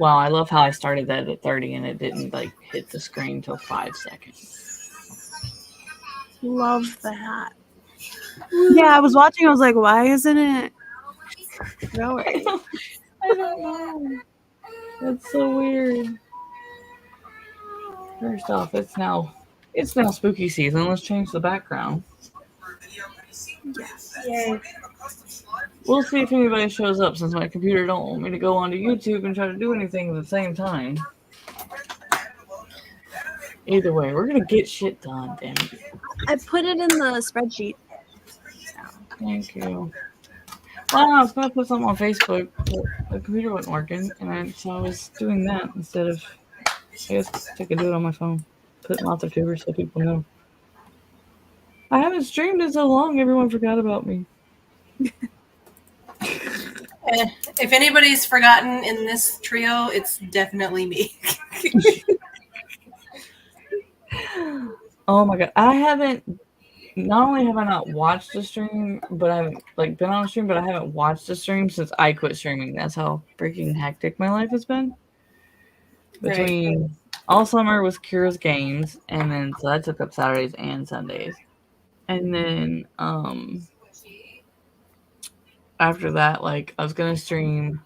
Wow, I love how I started that at 30 and it didn't like hit the screen till 5 seconds. Love that. Yeah, I was watching. I was like, why isn't it showing? I don't know. That's so weird. First off, it's now spooky season. Let's change the background. Yes. Yay. We'll see if anybody shows up since my computer don't want me to go onto YouTube and try to do anything at the same time. Either way, we're gonna get shit done, damn it. I put it in the spreadsheet. Thank you. Well, I was gonna put something on Facebook, but the computer wasn't working, and so I was doing that instead of. I guess I could do it on my phone. Put in lots of tubers so people know. I haven't streamed in so long. Everyone forgot about me. If anybody's forgotten in this trio, it's definitely me. Oh my god, I haven't. Not only have I not watched a stream, but I haven't like been on a stream, but I haven't watched a stream since I quit streaming. That's how freaking hectic my life has been. Between all summer was Kira's games, and then so that took up Saturdays and Sundays, and then after that, like I was gonna stream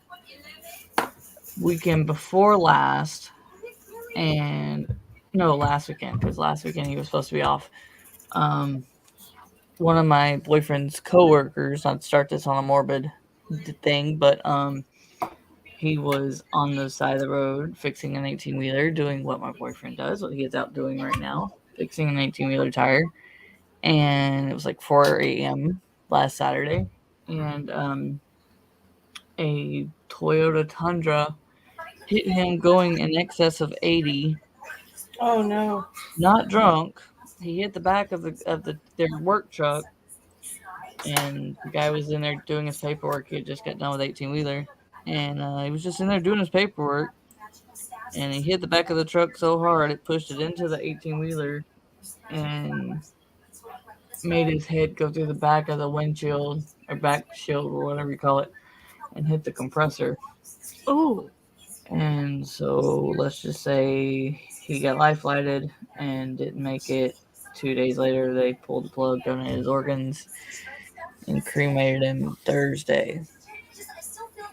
weekend before last, and no, last weekend because last weekend he was supposed to be off. One of my boyfriend's coworkers, I'd start this on a morbid thing, but he was on the side of the road fixing an 18-wheeler, doing what my boyfriend does, what he is out doing right now, fixing an 18-wheeler tire. And it was like 4 a.m. last Saturday, and a Toyota Tundra hit him going in excess of 80. Oh no! Not drunk. He hit the back of their work truck, and the guy was in there doing his paperwork. He had just got done with 18-wheeler, and he was just in there doing his paperwork, and he hit the back of the truck so hard it pushed it into the 18-wheeler and made his head go through the back of the windshield or back shield or whatever you call it, and hit the compressor. Oh. And so let's just say he got life flighted and didn't make it. 2 days later, they pulled the plug, donated his organs, and cremated him Thursday.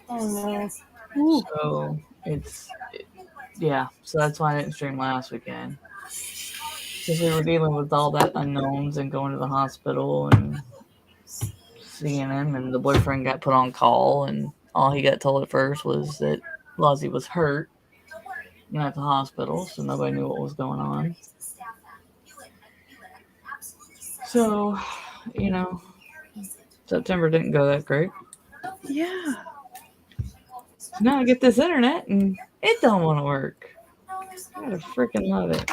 Oh no! Ooh. So yeah. So that's why I didn't stream last weekend, because we were dealing with all that unknowns and going to the hospital and seeing him, and the boyfriend got put on call, and all he got told at first was that Lozzie was hurt and at the hospital, so nobody knew what was going on. So, September didn't go that great. Yeah. So now I get this internet and it don't want to work. I gotta freaking love it.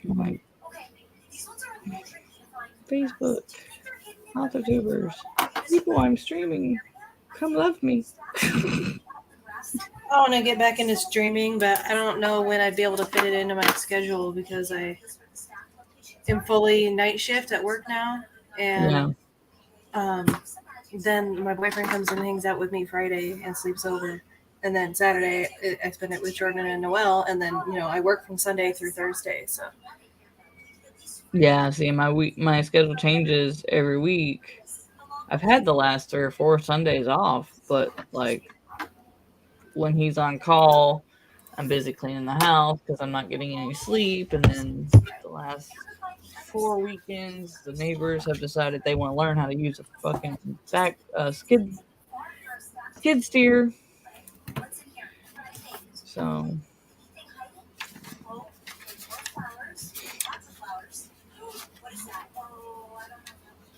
I'm like, Facebook, author tubers, people I'm streaming, come love me. I want to get back into streaming, but I don't know when I'd be able to fit it into my schedule because I am fully night shift at work now, and then my boyfriend comes and hangs out with me Friday and sleeps over, and then Saturday I spend it with Jordan and Noelle, and then I work from Sunday through Thursday. So yeah, see, my schedule changes every week. I've had the last 3 or 4 Sundays off, but like when he's on call, I'm busy cleaning the house because I'm not getting any sleep. And then the last 4 weekends, the neighbors have decided they want to learn how to use a fucking skid steer. So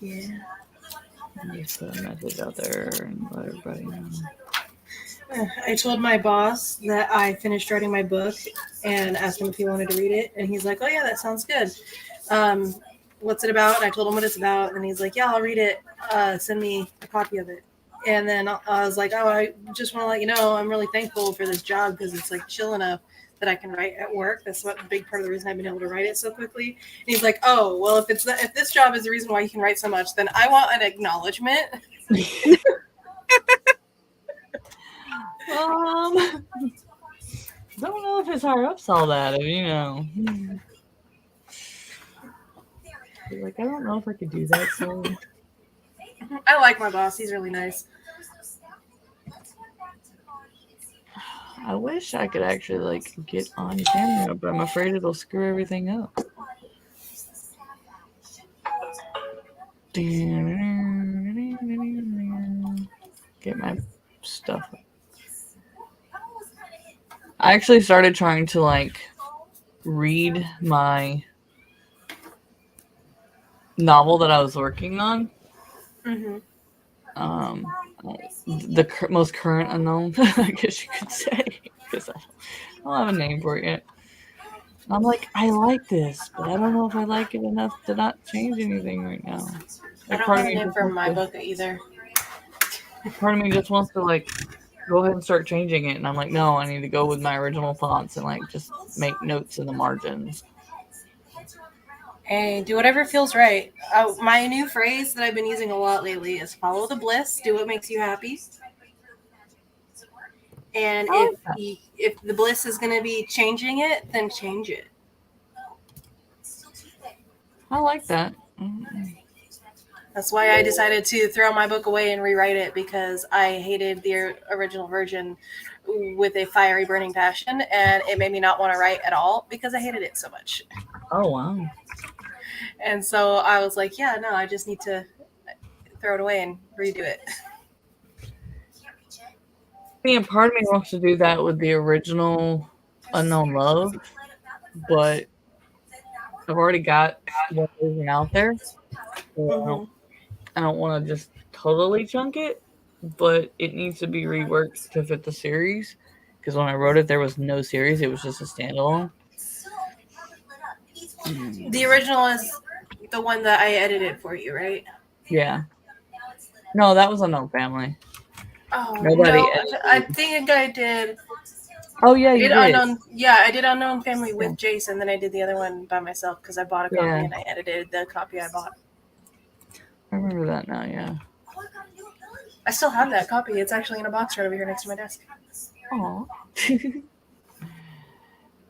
yeah, just put a message out there and let everybody know. I told my boss that I finished writing my book and asked him if he wanted to read it, and he's like, "Oh yeah, that sounds good. What's it about?" And I told him what it's about, and he's like, "Yeah, I'll read it. Send me a copy of it." And then I was like, "Oh, I just want to let you know I'm really thankful for this job because it's like chill enough that I can write at work. That's what a big part of the reason I've been able to write it so quickly." And he's like, "Oh, well, if this job is the reason why you can write so much, then I want an acknowledgement." Don't know if his higher up saw that. Like, I don't know if I could do that. So I like my boss. He's really nice. I wish I could actually like get on camera, but I'm afraid it'll screw everything up. Get my stuff. I actually started trying to like read my novel that I was working on. Mm-hmm. The most current unknown, I guess you could say, because I don't have a name for it yet. I'm like, I like this, but I don't know if I like it enough to not change anything right now. I Like, don't have a name for my book either. Part of me just wants to like go ahead and start changing it, and I'm like, no, I need to go with my original thoughts and like just make notes in the margins. Hey, do whatever feels right. My new phrase that I've been using a lot lately is follow the bliss, do what makes you happy. And if the bliss is going to be changing it, then change it. I like that. That's why I decided to throw my book away and rewrite it, because I hated the original version with a fiery burning passion, and it made me not want to write at all because I hated it so much. Oh, wow. And so I was like, yeah, no, I just need to throw it away and redo it. And part of me wants to do that with the original Unknown Love, but I've already got one version out there. So I don't want to just totally chunk it, but it needs to be reworked to fit the series. Because when I wrote it, there was no series; it was just a standalone. The original is the one that I edited for you, right? Yeah. No, that was Unknown Family. Oh, nobody. No, I think I did. Oh yeah, you did. Unknown. Yeah, I did Unknown Family with Jason. Then I did the other one by myself because I bought a copy and I edited the copy I bought. I remember that now. Yeah. I still have that copy. It's actually in a box right over here next to my desk. Aw.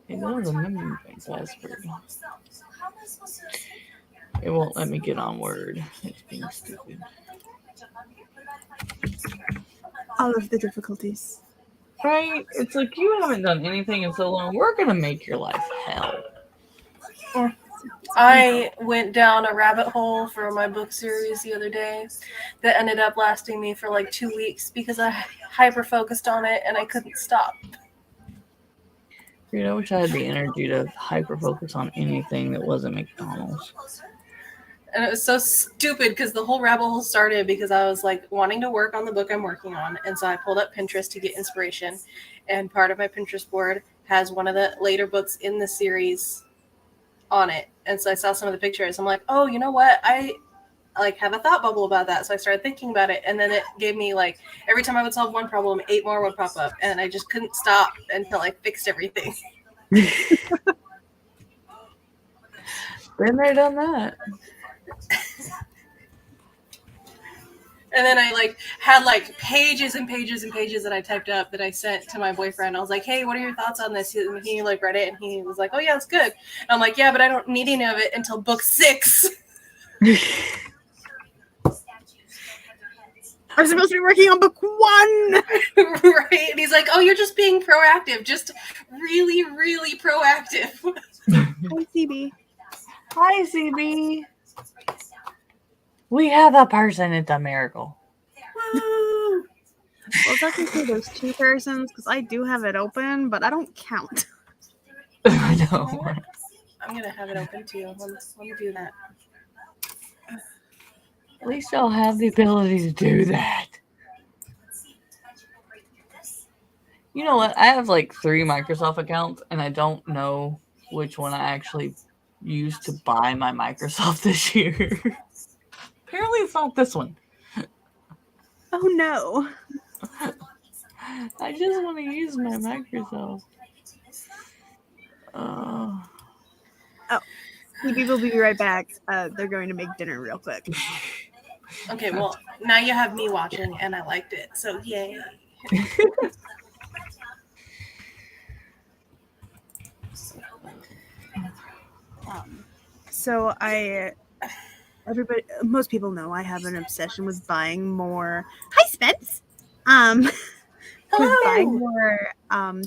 It was a memory password. It won't let me get on Word. It's being stupid. All of the difficulties. Right? It's like you haven't done anything in so long. We're gonna make your life hell. I went down a rabbit hole for my book series the other day that ended up lasting me for like 2 weeks because I hyper focused on it and I couldn't stop. Dude, I wish I had the energy to hyper focus on anything that wasn't McDonald's. And it was so stupid because the whole rabbit hole started because I was like wanting to work on the book I'm working on. And so I pulled up Pinterest to get inspiration. And part of my Pinterest board has one of the later books in the series on it. And so I saw some of the pictures. I'm like, oh, you know what? I like have a thought bubble about that. So I started thinking about it. And then it gave me like every time I would solve one problem, 8 more would pop up. And I just couldn't stop until I fixed everything. Been there, done that. And then I like had like pages and pages and pages that I typed up that I sent to my boyfriend. I was like, hey, what are your thoughts on this? And he like read it and he was like, oh yeah, it's good. And I'm like, yeah, but I don't need any of it until book 6. I'm supposed to be working on book 1. Right. And he's like, oh, you're just being proactive. Just really, really proactive. Hi, CB. Hi, CB. We have a person. It's a miracle. Well, technically there's 2 persons because I do have it open, but I don't count. I know. I'm going to have it open too. Let me do that. At least I'll have the ability to do that. You know what? I have like 3 Microsoft accounts, and I don't know which one I actually used to buy my Microsoft this year. Apparently it's not this one. Oh no. I just want to use my Microsoft. Oh, CB will be right back. They're going to make dinner real quick. Okay, well, now you have me watching, and I liked it, so yay. So most people know I have an obsession with buying more. Hi, Spence. With buying more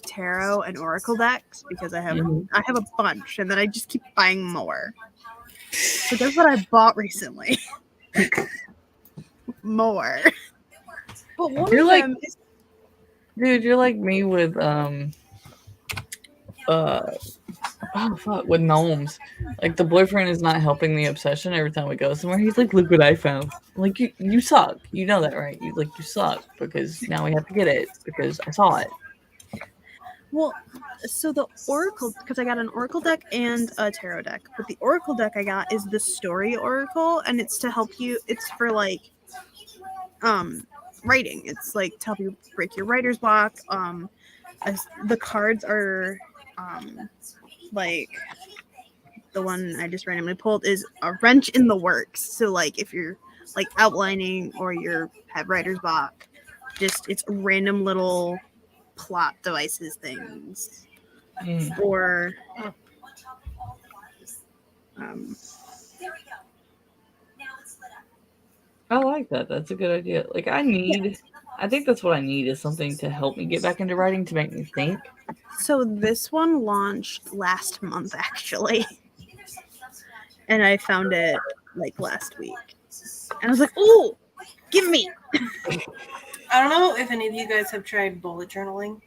tarot and oracle decks because I have a bunch, and then I just keep buying more. So guess what I bought recently? More. But one You're of like- them is Dude, you're like me with with gnomes. Like the boyfriend is not helping the obsession every time we go somewhere. He's like, "Look what I found." I'm like, you suck. You know that, right? You suck because now we have to get it because I saw it. well, so the oracle, because I got an oracle deck and a tarot deck, but the oracle deck I got is the story oracle, and it's to help you. It's for like writing. It's like to help you break your writer's block. The cards are like the one I just randomly pulled is a wrench in the works. So like if you're like outlining or you have writer's block, just it's random little plot devices things. Or I like that. That's a good idea. Like I think that's what I need is something to help me get back into writing to make me think. So this one launched last month actually. And I found it like last week. And I was like, "Oh, give me." I don't know if any of you guys have tried bullet journaling,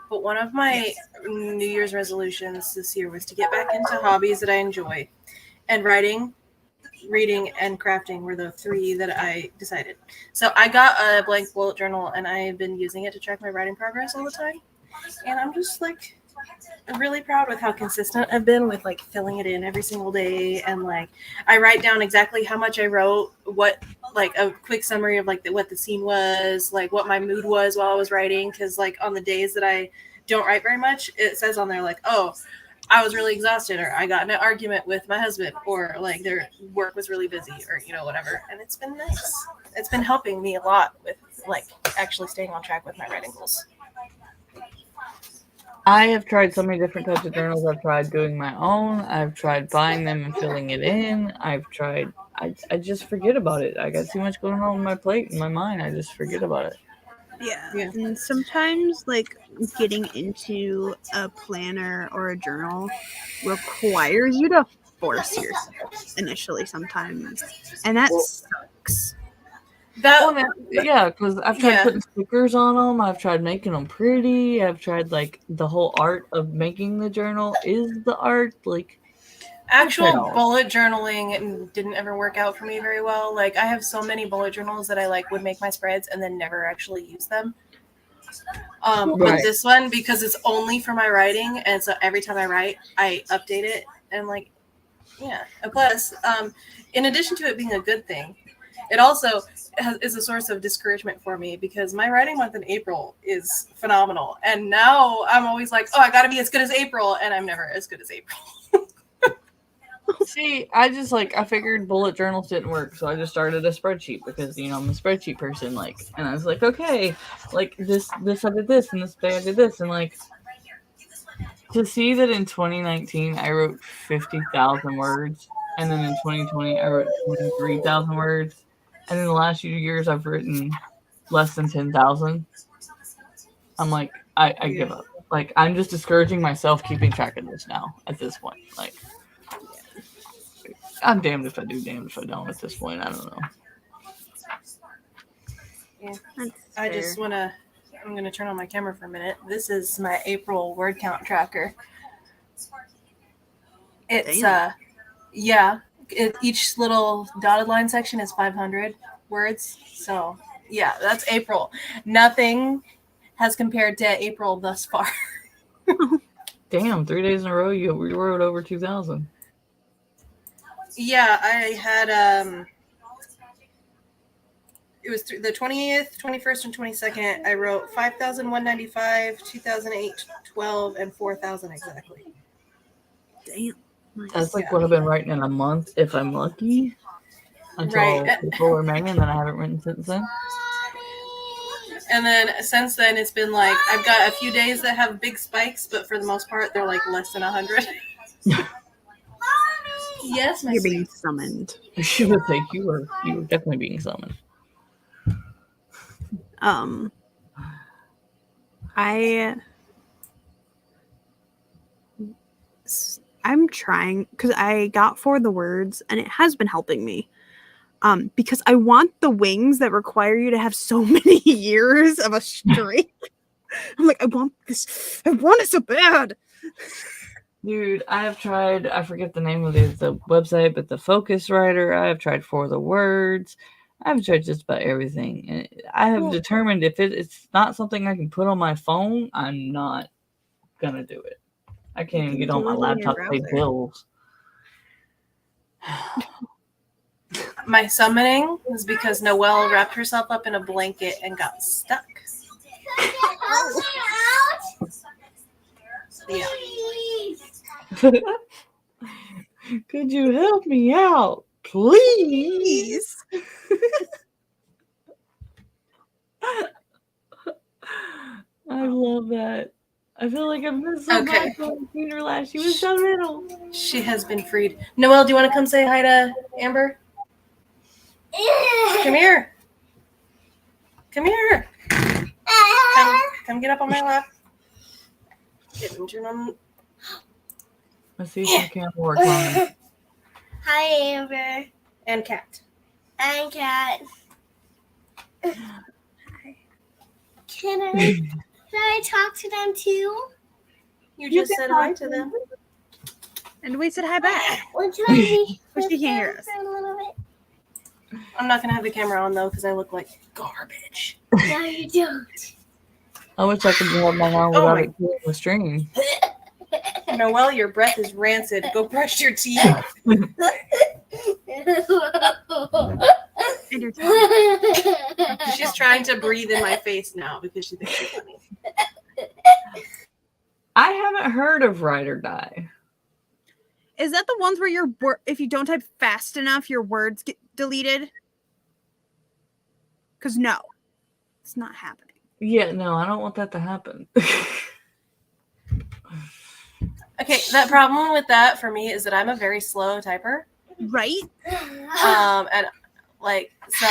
but one of my New Year's resolutions this year was to get back into hobbies that I enjoy. And writing, reading, and crafting were the three that I decided. So I got a blank bullet journal, and I've been using it to track my writing progress all the time. And I'm just like really proud with how consistent I've been with like filling it in every single day. And like I write down exactly how much I wrote, what like a quick summary of like what the scene was, like what my mood was while I was writing. Because like on the days that I don't write very much, it says on there like, oh, I was really exhausted, or I got in an argument with my husband, or like their work was really busy, or whatever. And it's been nice. It's been helping me a lot with like actually staying on track with my writing goals. I have tried so many different types of journals. I've tried doing my own. I've tried buying them and filling it in. I've tried. I just forget about it. I got too much going on my plate in my mind. I just forget about it. Yeah. Yeah. And sometimes like getting into a planner or a journal requires you to force yourself initially sometimes. And that sucks. Yeah, because I've tried putting stickers on them. I've tried making them pretty. I've tried like the whole art of making the journal is the art. Like actual bullet journaling didn't ever work out for me very well. Like I have so many bullet journals that I like would make my spreads and then never actually use them. But this one, because it's only for my writing, and so every time I write, I update it and like, yeah. And plus, in addition to it being a good thing, it also is a source of discouragement for me because my writing month in April is phenomenal. And now I'm always like, oh, I got to be as good as April. And I'm never as good as April. See, I figured bullet journals didn't work. So I just started a spreadsheet because, I'm a spreadsheet person. Like, and I was like, okay, like this I did this and this day I did this. And like, to see that in 2019, I wrote 50,000 words. And then in 2020, I wrote 23,000 words. And in the last few years, I've written less than 10,000. I'm like, I give up. Like, I'm just discouraging myself keeping track of this now at this point. Like, I'm damned if I do, damned if I don't at this point. I don't know. Yeah. I'm going to turn on my camera for a minute. This is my April word count tracker. It's, each little dotted line section is 500 words. So, yeah, that's April. Nothing has compared to April thus far. Damn, 3 days in a row, you wrote over 2,000. Yeah, I had, it was the 20th, 21st, and 22nd. I wrote 5,195, 2,008, 12, and 4,000 exactly. Damn. That's like what I've been writing in a month, if I'm lucky. Until April or May, and then I haven't written since then. And then since then, it's been like I've got a few days that have big spikes, but for the most part, they're like less than 100. Yes, my You're being sweet. summoned. She would think you were definitely being summoned. I'm trying because I got For the Words and it has been helping me. Because I want the wings that require you to have so many years of a streak. I'm like, I want this. I want it so bad. Dude, I have tried, I forget the name of the website, but the Focus Writer, I have tried For the Words. I've tried just about everything. And I have determined if it's not something I can put on my phone, I'm not going to do it. I can't even get on my laptop to pay bills. My summoning was because Noelle wrapped herself up in a blanket and got stuck. Yeah. Could you help me out, please? I love that. I feel like I've been so bad for her last. She was so little. She has been freed. Noelle, do you want to come say hi to Amber? Come here. Come here. Come get up on my lap. Turn on. Let's see if you can work on it. Hi, Amber. And Cat. I'm Cat. Can I talk to them too? You just said hi to them. And we said hi back. Would you let me But she can't hear us. for a little bit? I'm not going to have the camera on, though, because I look like garbage. No, you don't. I wish I could hold my arm without it killing the stream. Noelle, your breath is rancid. Go brush your teeth. And your tongue. She's trying to breathe in my face now because she thinks it's funny. I haven't heard of Ride or Die. Is that the ones where if you don't type fast enough, your words get deleted? Because no, it's not happening. Yeah, no, I don't want that to happen. Okay, that problem with that for me is that I'm a very slow typer. Right? And like, so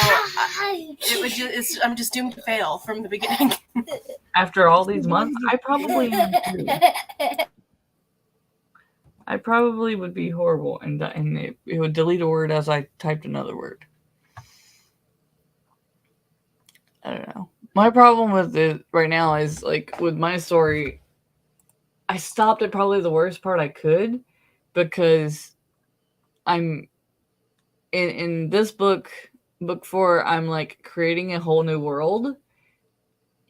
I'm just doomed to fail from the beginning. After all these months, I probably am too. I probably would be horrible, and it would delete a word as I typed another word. I don't know. My problem with it right now is, like, with my story, I stopped at probably the worst part I could because I'm in this book 4, I'm like creating a whole new world,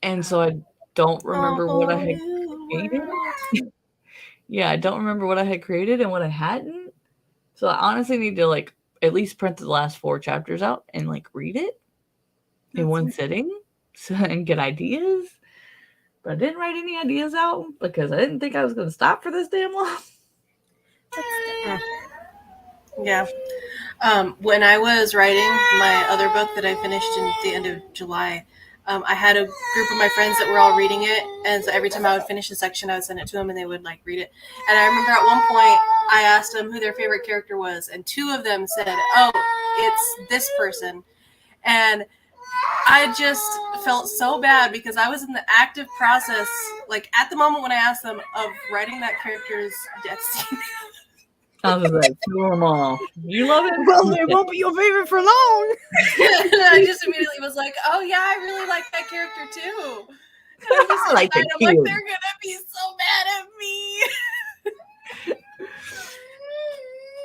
and so I don't remember what I had created. Yeah, I don't remember what I had created and what I hadn't. So I honestly need to like at least print the last 4 chapters out and like read it in one sitting and get ideas. But I didn't write any ideas out because I didn't think I was going to stop for this damn long. Yeah. When I was writing my other book that I finished in the end of July, I had a group of my friends that were all reading it, and so every time I would finish a section, I would send it to them, and they would like read it. And I remember at one point, I asked them who their favorite character was, and 2 of them said, "Oh, it's this person," and I just felt so bad because I was in the active process, like at the moment when I asked them, of writing that character's death scene. I was like, kill them all. You love it? Well, it won't be your favorite for long. And I just immediately was like, "Oh yeah, I really like that character too." And I'm just I like I'm it like, too. they're gonna be so mad at me.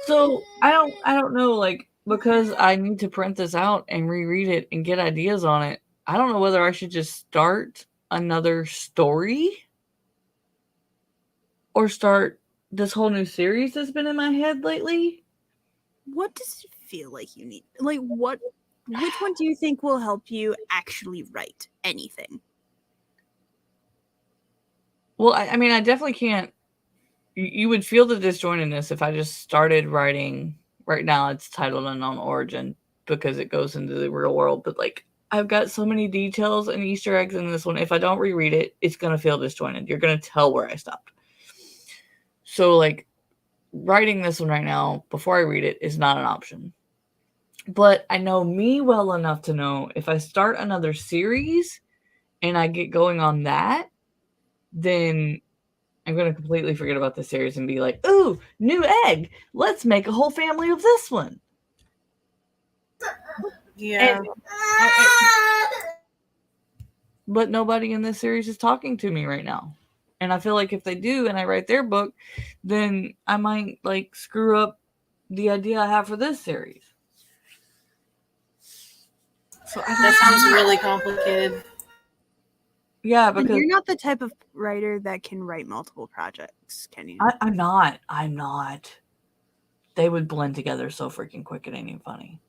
So I don't know, like, because I need to print this out and reread it and get ideas on it. I don't know whether I should just start another story or start this whole new series that's been in my head lately. What does it feel like you need? Like, which one do you think will help you actually write anything? Well, I mean, I definitely can't. You would feel the disjointedness if I just started writing. Right now, it's titled Unknown Origin because it goes into the real world. But like, I've got so many details and Easter eggs in this one. If I don't reread it, it's gonna feel disjointed. You're gonna tell where I stopped. So like writing this one right now before I read it is not an option. But I know me well enough to know if I start another series and I get going on that, then I'm going to completely forget about the series and be like, ooh, new egg. Let's make a whole family of this one. Yeah. But nobody in this series is talking to me right now. And I feel like if they do and I write their book, then I might like screw up the idea I have for this series. So That sounds really complicated. Yeah, And because you're not the type of writer that can write multiple projects, can you? I'm not. They would blend together so freaking quick, it ain't even funny.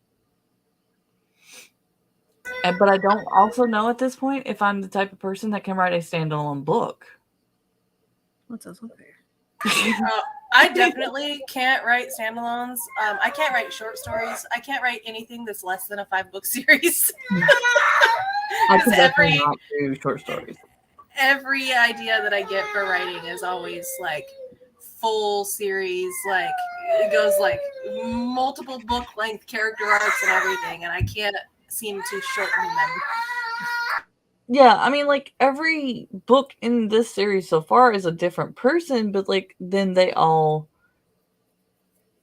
But I don't also know at this point if I'm the type of person that can write a standalone book. What's else up there? I definitely can't write standalones. I can't write short stories. I can't write anything that's less than a 5-book series. I can definitely every not do short stories. every idea that I get for writing is always like full series. Like it goes like multiple book length character arcs and everything, and I can't seem to shorten them. Yeah, I mean, like, every book in this series so far is a different person, but, like, then they all,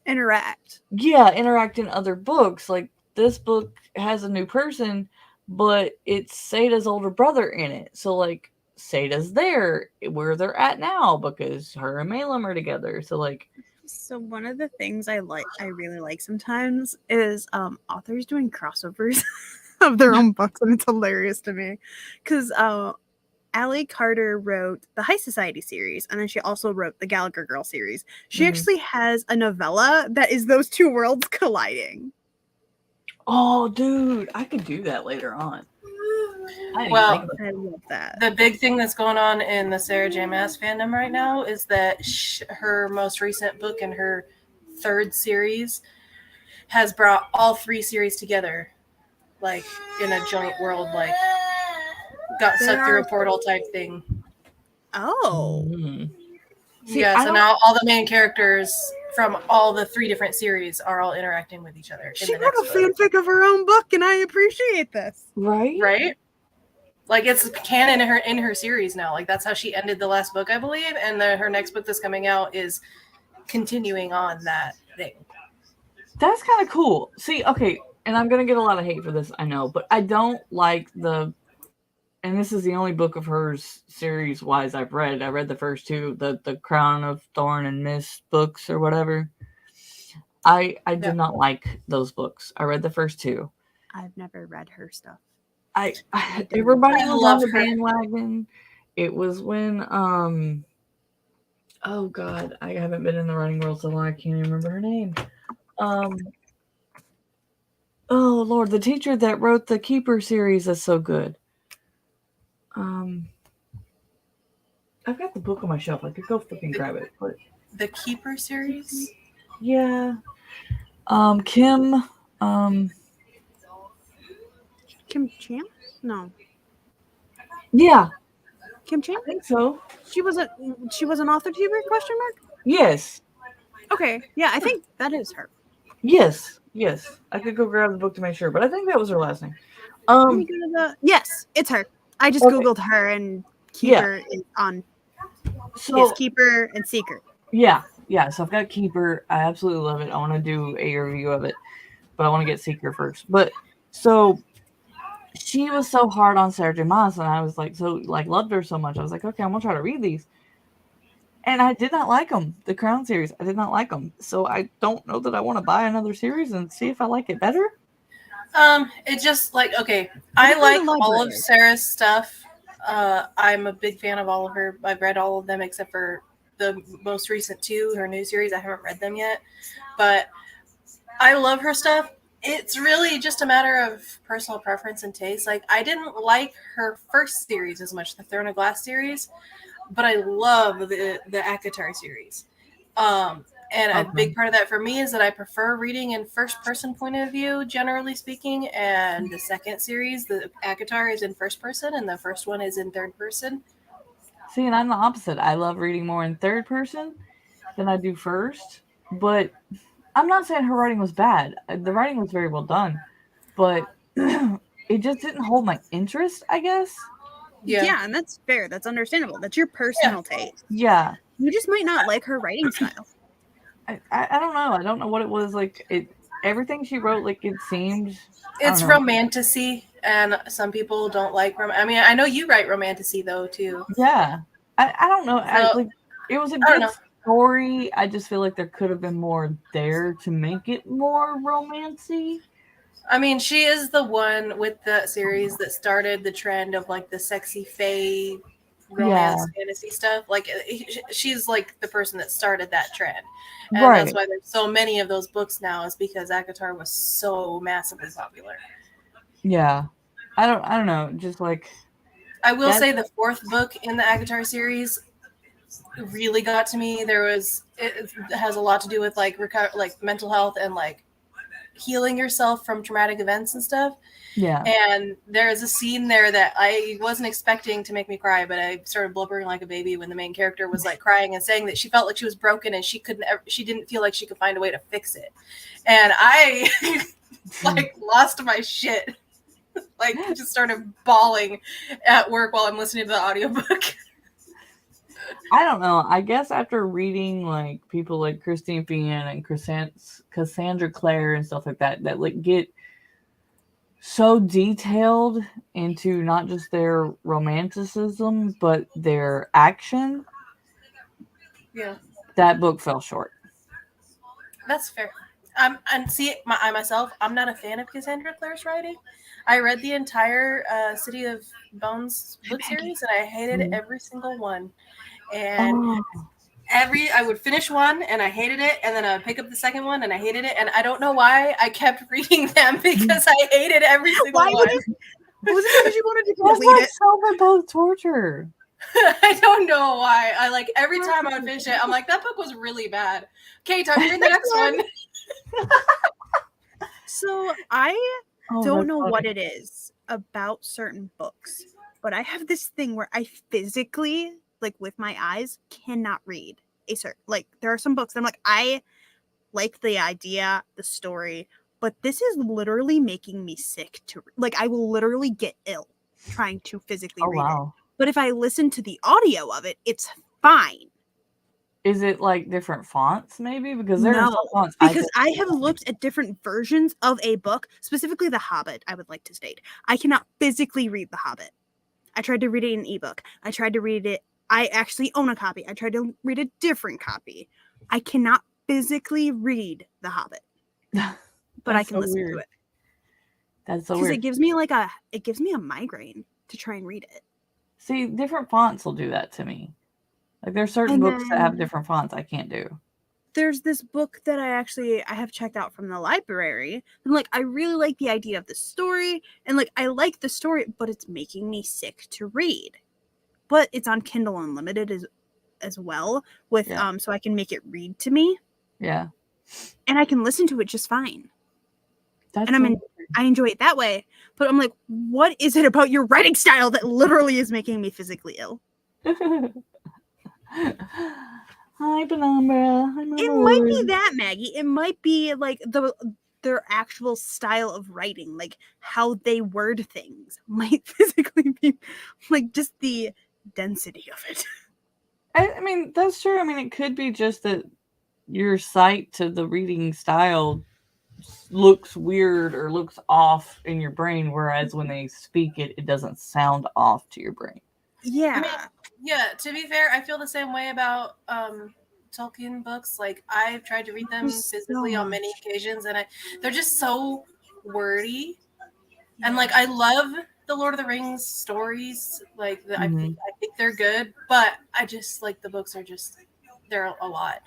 Interact. interact in other books. Like, this book has a new person, but it's Sada's older brother in it. So, like, Sada's there where they're at now because her and Malum are together. So, like, So one of the things I really like sometimes is authors doing crossovers of their own books, and it's hilarious to me because Allie Carter wrote the High Society series, and then she also wrote the Gallagher Girl series. She Mhm. actually has a novella that is those two worlds colliding. oh, dude, I could do that later on. I didn't Well, even think about I love that. the big thing that's going on in the Sarah J. Maas fandom right now is that her most recent book and her third series has brought all 3 series together, like in a joint world, like got sucked through a portal type thing. Oh, Mhm. See, Yeah, I so don't- now all the main characters from all the 3 different series are all interacting with each other. she in the wrote a next book. fanfic of her own book, and I appreciate this. right? Right? Like it's canon in her series now. Like that's how she ended the last book, I believe, and her next book that's coming out is continuing on that thing. That's kind of cool. See, okay, and I'm gonna get a lot of hate for this, I know, but I don't like and this is the only book of hers series wise I've read. I read the first 2, the Crown of Thorn and Mist books or whatever. I did not like those books. I read the first 2. I've never read her stuff. Everybody I was love on the her. bandwagon. It was when oh god, I haven't been in the writing world so long I can't even remember her name. Oh Lord, the teacher that wrote the Keeper series is so good. I've got the book on my shelf. I could go fucking grab it. But The Keeper series? yeah. Kim. Kim Chan? No, Yeah, Kim Chan. I think so. She was an author tuber? Question mark. Yes. Okay, yeah, I think that is her. Yes. I could go grab the book to make sure, but I think that was her last name. Let me go to the. Yes, it's her. I just Okay. googled her, and Keeper is on. So Is Keeper and Seeker. yeah. So I've got Keeper. I absolutely love it. I want to do a review of it, but I want to get Seeker first. But so she was so hard on Sarah J. Maas, and I was like, loved her so much. I was like, okay, I'm gonna try to read these. And I did not like them. The Crown series, I did not like them. So I don't know that I want to buy another series and see if I like it better. It just like okay. I It's like on the all of library. Sarah's stuff. I'm a big fan of all of her. I've read all of them except for the most recent 2, her new series. I haven't read them yet, but I love her stuff. It's really just a matter of personal preference and taste. Like I didn't like her first series as much, the Throne of Glass series, but I love the ACOTAR series. And a Okay. big part of that for me is that I prefer reading in first person point of view, generally speaking. And the second series, the ACOTAR, is in first person, and the first one is in third person. See, and I'm the opposite. I love reading more in third person than I do first. But I'm not saying her writing was bad. The writing was very well done, but it just didn't hold my interest, I guess. Yeah. And that's fair. That's understandable. That's your personal taste. Yeah. You just might not like her writing style. I don't know. I don't know what it was like. Everything she wrote, like it seemed. It's I don't know. romanticy, and some people don't like I mean, I know you write romanticy though too. Yeah, I don't know. So, It was a I don't good know. story. I just feel like there could have been more there to make it more romancy. I mean, she is the one with the series that started the trend of like the sexy fae romance fantasy stuff. Like she's like the person that started that trend, and Right. that's why there's so many of those books now. Is because ACOTAR was so massively popular. Yeah, I don't know. Just like I will say the fourth book in the ACOTAR series really got to me. It has a lot to do with like mental health and like healing yourself from traumatic events and stuff. Yeah. And there's a scene there that I wasn't expecting to make me cry, but I started blubbering like a baby when the main character was like crying and saying that she felt like she was broken and she didn't feel like she could find a way to fix it. And I like lost my shit. Like just started bawling at work while I'm listening to the audiobook. I don't know. I guess after reading like people like Christine Feehan and Cassandra Clare and stuff like that like get so detailed into not just their romanticism but their action. Yeah, that book fell short. that's fair. And see, I myself, I'm not a fan of Cassandra Clare's writing. I read the entire City of Bones book series, and I hated every single one. And I would finish one, and I hated it, and then I would pick up the second one, and I hated it, and I don't know why I kept reading them because I hated every single one. Was it because you wanted to That's complete like it? self-imposed torture. I don't know why. I like every time I would finish it, I'm like, that book was really bad. Okay, time to read the next one. So I don't know what it is about certain books, but I have this thing where I physically, like with my eyes, cannot read a certain, like there are some books that I'm like, I like the idea, the story, but this is literally making me sick to, like I will literally get ill trying to physically read it. But if I listen to the audio of it, it's fine. Is it like different fonts maybe? Because there are some fonts. Because I have looked at different versions of a book, specifically The Hobbit, I would like to state. I cannot physically read The Hobbit. I tried to read it in an ebook. I tried to read it. I actually own a copy. I tried to read a different copy. I cannot physically read The Hobbit. But I can listen to it. That's so weird. Because it gives me a migraine to try and read it. See, different fonts will do that to me. Like there's certain books that have different fonts I can't do. There's this book that I have checked out from the library. And like I really like the idea of the story. And like I like the story, but it's making me sick to read. But it's on Kindle Unlimited as well with so I can make it read to me. Yeah. And I can listen to it just fine. I enjoy it that way. But I'm like, what is it about your writing style that literally is making me physically ill? Hi, Penumbra. It might be that, Maggie. It might be like their actual style of writing, like how they word things might physically be like just the density of it. I mean, that's true. I mean, it could be just that your sight to the reading style looks weird or looks off in your brain, whereas when they speak it, it doesn't sound off to your brain. Yeah. I mean, yeah, to be fair, I feel the same way about Tolkien books. Like I've tried to read them physically on many occasions, and they're just so wordy. And like I love the Lord of the Rings stories. Like I think they're good, but I just like the books are just they're a lot.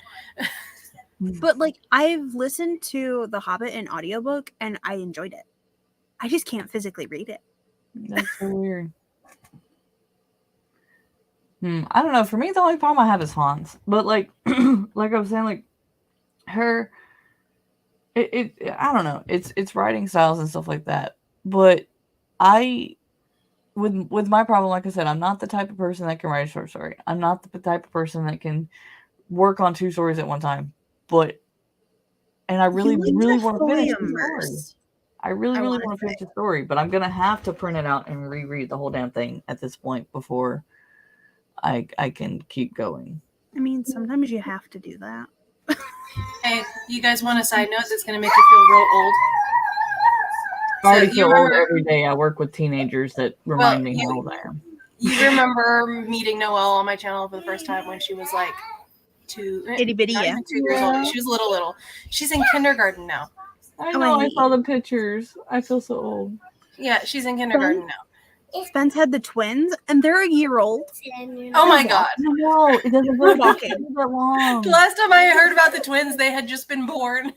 But like I've listened to The Hobbit in audiobook and I enjoyed it. I just can't physically read it. That's so weird. I don't know. For me, the only problem I have is fonts. But like, like I was saying, like her I don't know. It's writing styles and stuff like that. But I with my problem, like I said, I'm not the type of person that can write a short story. I'm not the type of person that can work on 2 stories at one time. But and I really, You need really to want to fully finish the story. immerse. I really, I really wanna want to finish say. the story, but I'm gonna have to print it out and reread the whole damn thing at this point before I can keep going. I mean, sometimes you have to do that. Hey, you guys want a side note that's going to make you feel real old? I already So you feel old remember- every day. I work with teenagers that remind me how old I am. You remember meeting Noelle on my channel for the first time when she was like 2, Itty bitty, not yeah. even 2 years old. She was little. She's in kindergarten now. I Oh, know. I I hate saw the pictures. I feel so old. Yeah, she's in kindergarten now. Spence had the twins, and they're a year old. Oh my god. No, it doesn't They're go walking. that long. The last time I heard about the twins, they had just been born.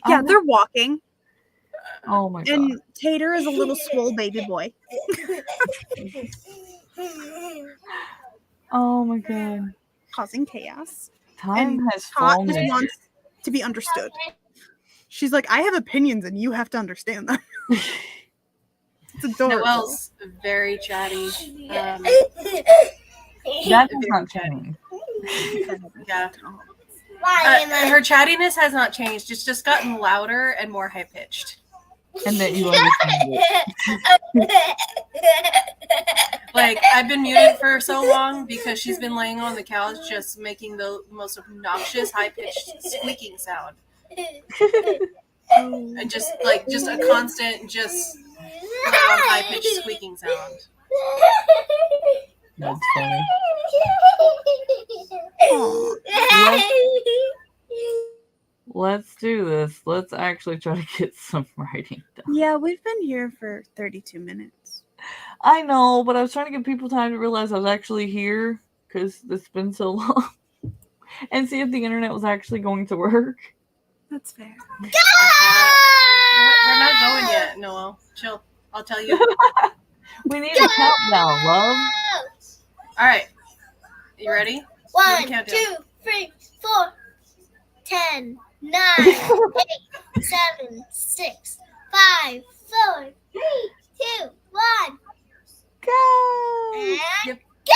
Yeah, they're walking. Oh my god. And Tater is a little swole baby boy. Oh my god. Causing chaos. Time And has Tot flown. just wants to be understood. She's like, I have opinions and you have to understand them. It's adorable. Noelle's very chatty. That does not change. Yeah. Why am I? Her chattiness has not changed. It's just gotten louder and more high pitched. And that you understand it. Like, I've been muted for so long because she's been laying on the couch just making the most obnoxious high pitched squeaking sound. And just a constant, just loud, high pitched squeaking sound. That's funny. Aw. Let's do this. Let's actually try to get some writing done. Yeah, we've been here for 32 minutes. I know, but I was trying to give people time to realize I was actually here because it's been so long. And see if the internet was actually going to work. That's fair. We're not going yet, Noelle. Chill. I'll tell you. We need a countdown, love. All right. You ready? 1, Countdown. 2, 3, 4, 10, 9, 8, 7, 6, 5, 4, 3, 2, 1. Go! And Yep. go!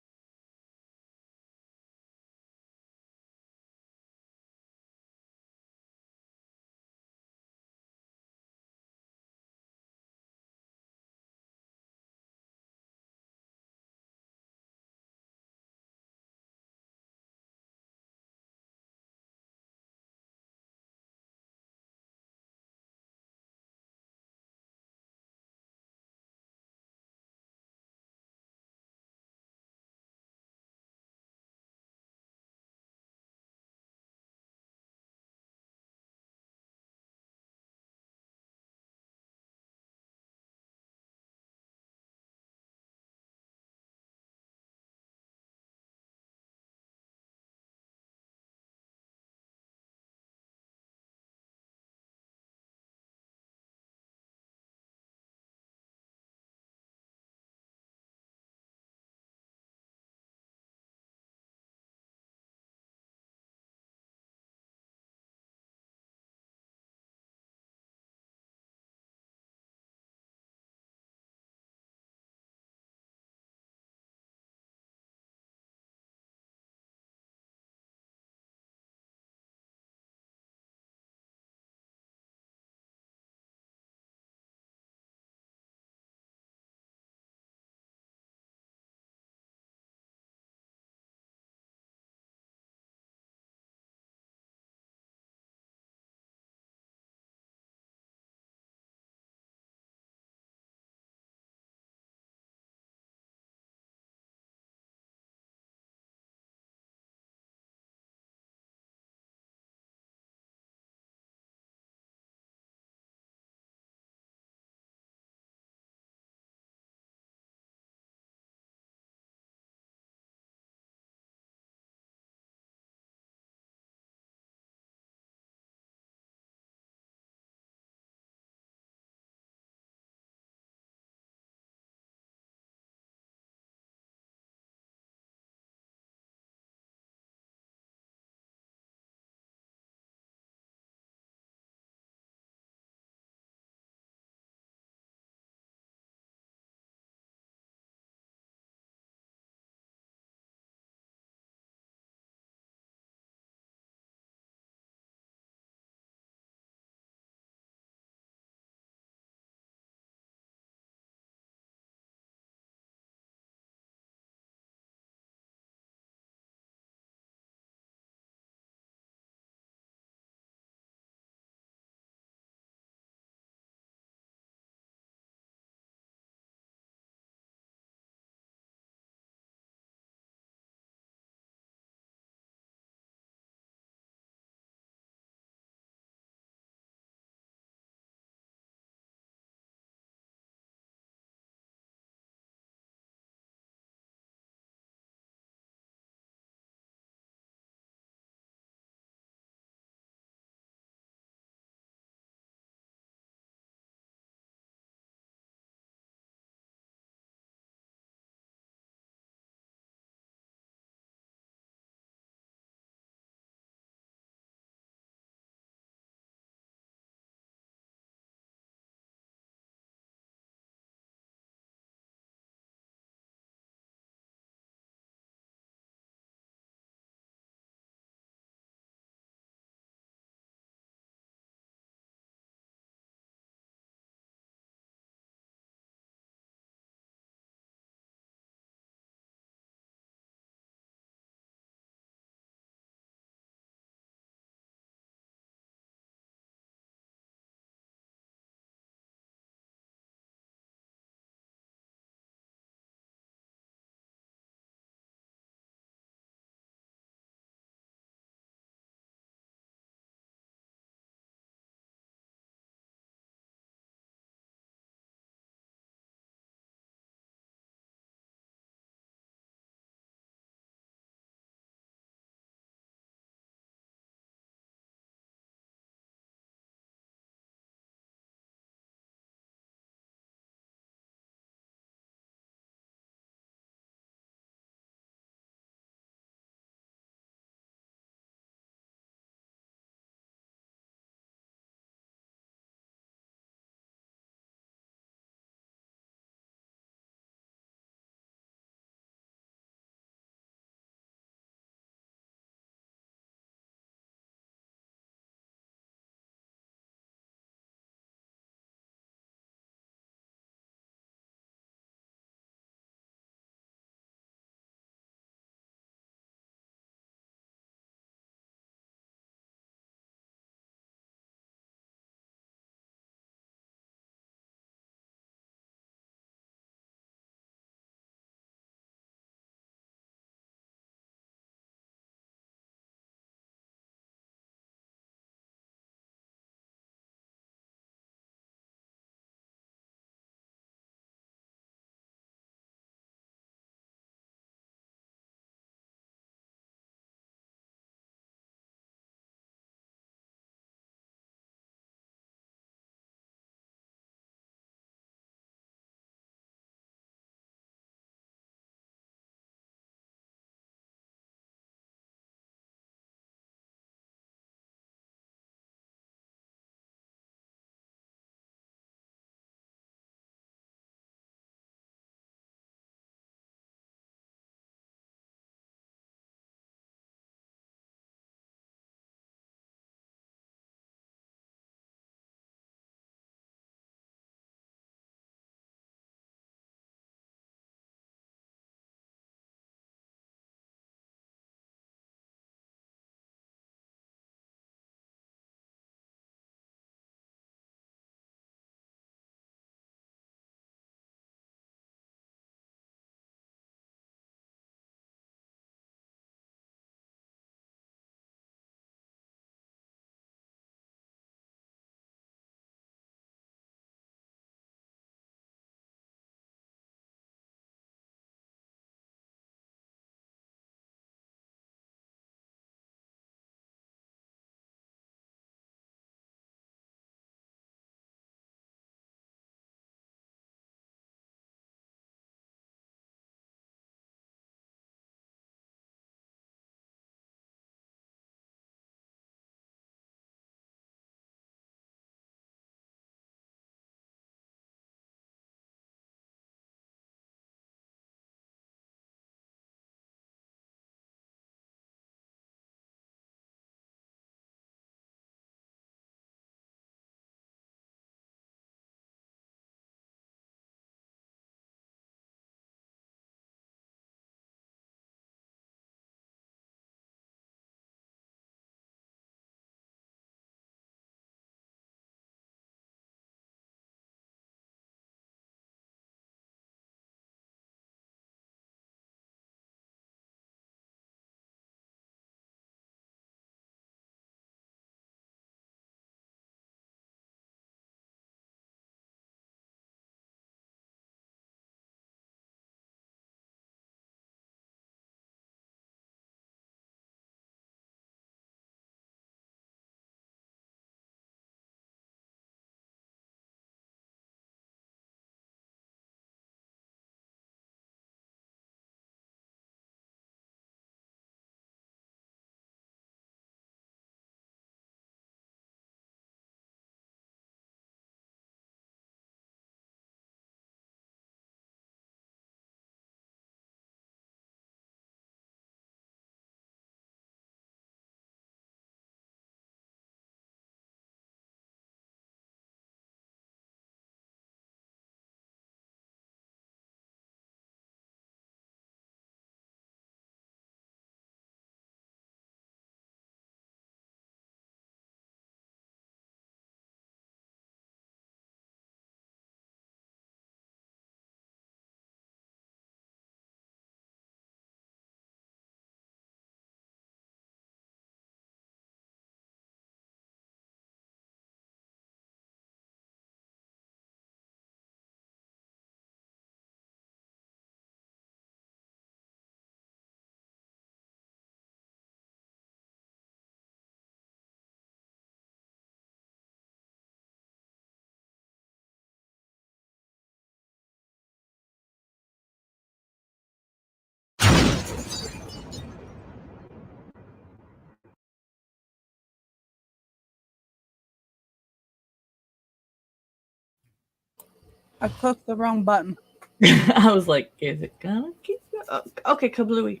I clicked the wrong button. I was like, is it gonna keep going? Okay, kablooey.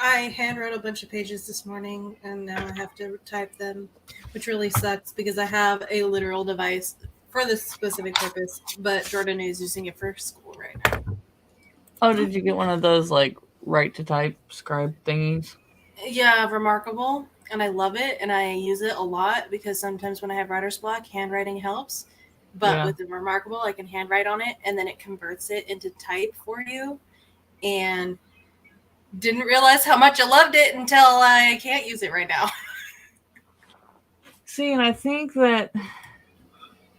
I handwrote a bunch of pages this morning and now I have to type them, which really sucks because I have a literal device for this specific purpose, but Jordan is using it for school right now. Oh, did you get one of those like right to type scribe thingies? Yeah, Remarkable, and I love it and I use it a lot because sometimes when I have writer's block, handwriting helps. But Yeah. with the Remarkable, I can handwrite on it and then it converts it into type for you. And didn't realize how much I loved it until I can't use it right now. See, and I think that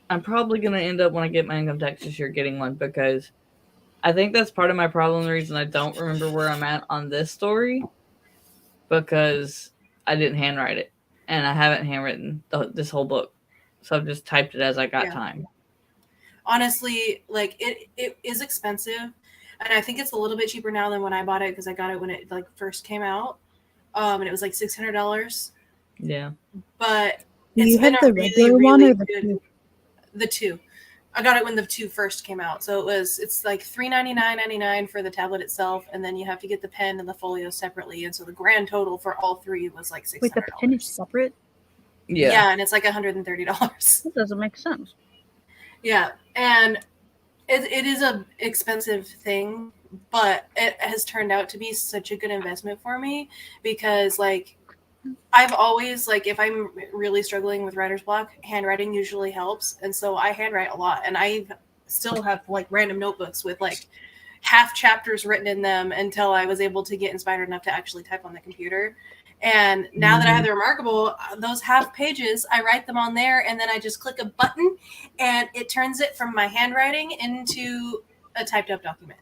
I'm probably going to end up when I get my income tax this year getting one because I think that's part of my problem. The reason I don't remember where I'm at on this story because I didn't handwrite it and I haven't handwritten this whole book. So I've just typed it as I got time. Honestly, like it is expensive. And I think it's a little bit cheaper now than when I bought it because I got it when it like first came out. And it was like $600. Yeah. But You had the regular one or the two? The two. I got it when the two first came out. So it's like $399.99 for the tablet itself, and then you have to get the pen and the folio separately. And so the grand total for all three was like $600. Wait, the pen is separate? Yeah, and it's like $130. That doesn't make sense. Yeah, and it is a expensive thing, but it has turned out to be such a good investment for me because like I've always like if I'm really struggling with writer's block, handwriting usually helps, and so I handwrite a lot, and I still have like random notebooks with like half chapters written in them until I was able to get inspired enough to actually type on the computer. And now that I have the Remarkable, those half pages, I write them on there, and then I just click a button, and it turns it from my handwriting into a typed up document.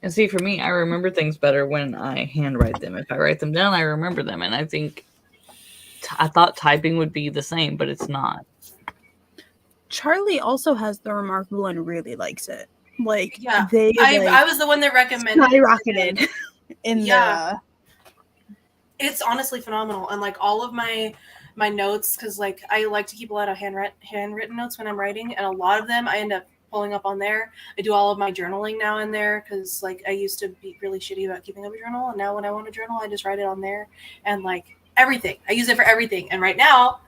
And see, for me, I remember things better when I handwrite them. If I write them down, I remember them. And I think I thought typing would be the same, but it's not. Charlie also has the Remarkable and really likes it. Like, Yeah, they I was the one that recommended skyrocketed in the... It's honestly phenomenal, and like all of my notes, because like I like to keep a lot of handwritten notes when I'm writing, and a lot of them I end up pulling up on there. I do all of my journaling now in there because like I used to be really shitty about keeping up a journal, and now when I want to journal, I just write it on there, and like everything, I use it for everything. And right now,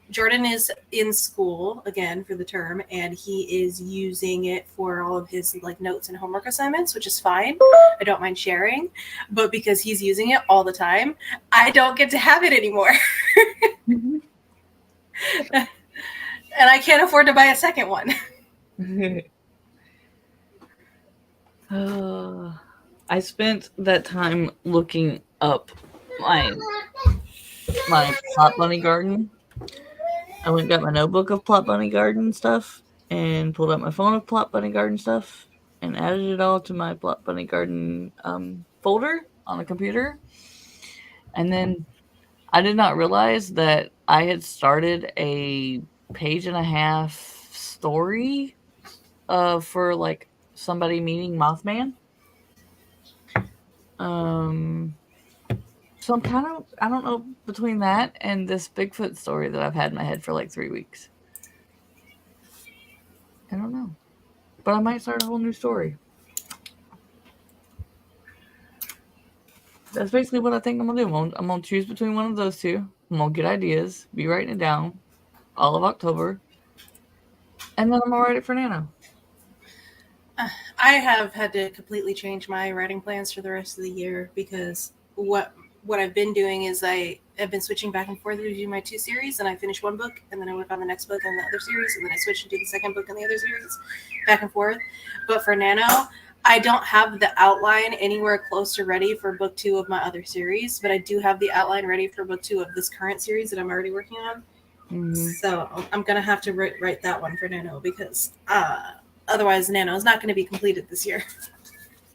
Jordan is in school again for the term, and he is using it for all of his like notes and homework assignments, which is fine. I don't mind sharing, but because he's using it all the time, I don't get to have it anymore. And I can't afford to buy a second one. I spent that time looking up my Plot Bunny Garden. I went and got my notebook of Plot Bunny Garden stuff and pulled out my phone of Plot Bunny Garden stuff and added it all to my Plot Bunny Garden folder on the computer. And then I did not realize that I had started a 1.5-page story for like somebody meeting Mothman. So I'm kind of, I don't know, between that and this Bigfoot story that I've had in my head for like 3 weeks. I don't know. But I might start a whole new story. That's basically what I think I'm going to do. I'm going to choose between one of those two. I'm going to get ideas, be writing it down all of October. And then I'm going to write it for Nano. I have had to completely change my writing plans for the rest of the year because what I've been doing is I have been switching back and forth between my two series, and I finish one book, and then I work on the next book and the other series, and then I switch and do the second book and the other series, back and forth. But for Nano, I don't have the outline anywhere close to ready for book 2 of my other series, but I do have the outline ready for book 2 of this current series that I'm already working on. Mm-hmm. So I'm going to have to write that one for Nano because otherwise Nano is not going to be completed this year.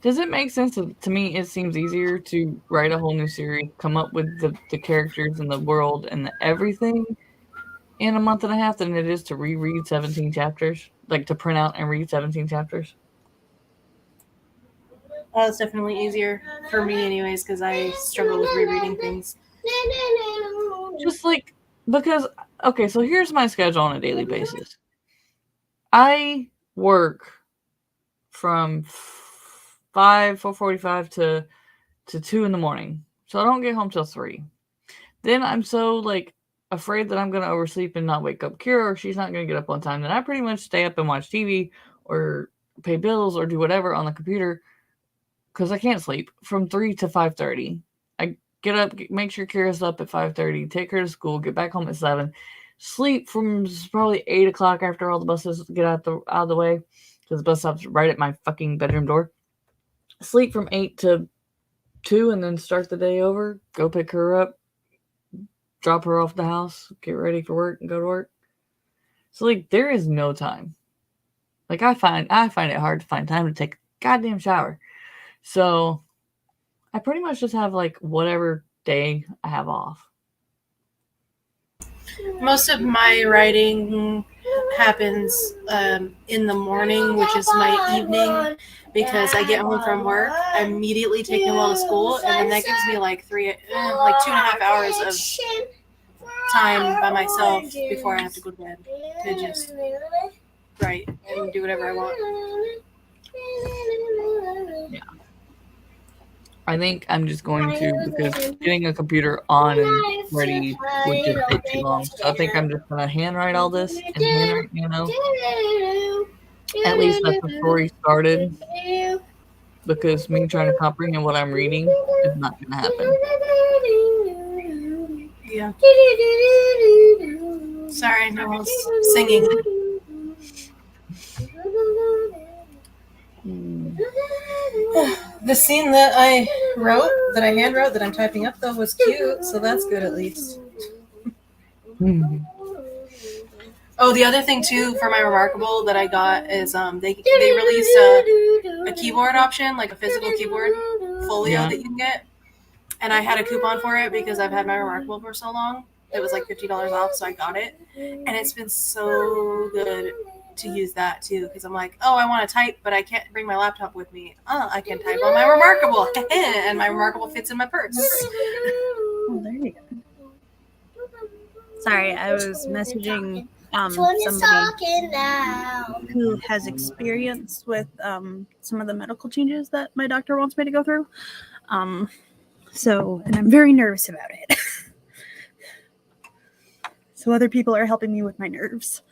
Does it make sense? To me, it seems easier to write a whole new series, come up with the characters and the world and everything in a 1.5 months than it is to reread 17 chapters, like to print out and read 17 chapters. Oh, it's definitely easier for me, anyways, because I struggle with rereading things. Just like, because, okay, so here's my schedule on a daily basis. I work from 4:45 to 2 in the morning. So I don't get home till 3. Then I'm so, like, afraid that I'm going to oversleep and not wake up Kira, or she's not going to get up on time. Then I pretty much stay up and watch TV or pay bills or do whatever on the computer because I can't sleep from 3 to 5:30. I get up, make sure Kira's up at 5:30, take her to school, get back home at 7, sleep from probably 8 o'clock after all the buses get out of the way because the bus stop's right at my fucking bedroom door. Sleep from 8 to 2 and then start the day over, go pick her up, drop her off the house, get ready for work and go to work. So like there is no time. Like I find it hard to find time to take a goddamn shower. So I pretty much just have like whatever day I have off. Most of my writing happens in the morning, which is my evening, because I get home from work, I immediately take Noelle to school, and then that gives me like 2.5 hours of time by myself before I have to go to bed to just write and do whatever I want. Yeah. I think I'm just going to, because getting a computer on and ready would just take too long. So I think I'm just going to handwrite all this and handwrite, at least that's the story started. Because me trying to comprehend what I'm reading is not going to happen. Yeah. Sorry, no one's singing. The scene that I hand wrote, that I'm typing up, though, was cute, so that's good at least. Oh, the other thing, too, for my Remarkable that I got is they released a keyboard option, like a physical keyboard folio that you can get. And I had a coupon for it because I've had my Remarkable for so long. It was like $50 off, so I got it. And it's been so good to use that, too, because I'm like, oh, I want to type, but I can't bring my laptop with me. Oh, I can type on my Remarkable. And my Remarkable fits in my purse. Oh, there you go. Sorry, I was messaging somebody who has experience with some of the medical changes that my doctor wants me to go through. And I'm very nervous about it. So other people are helping me with my nerves.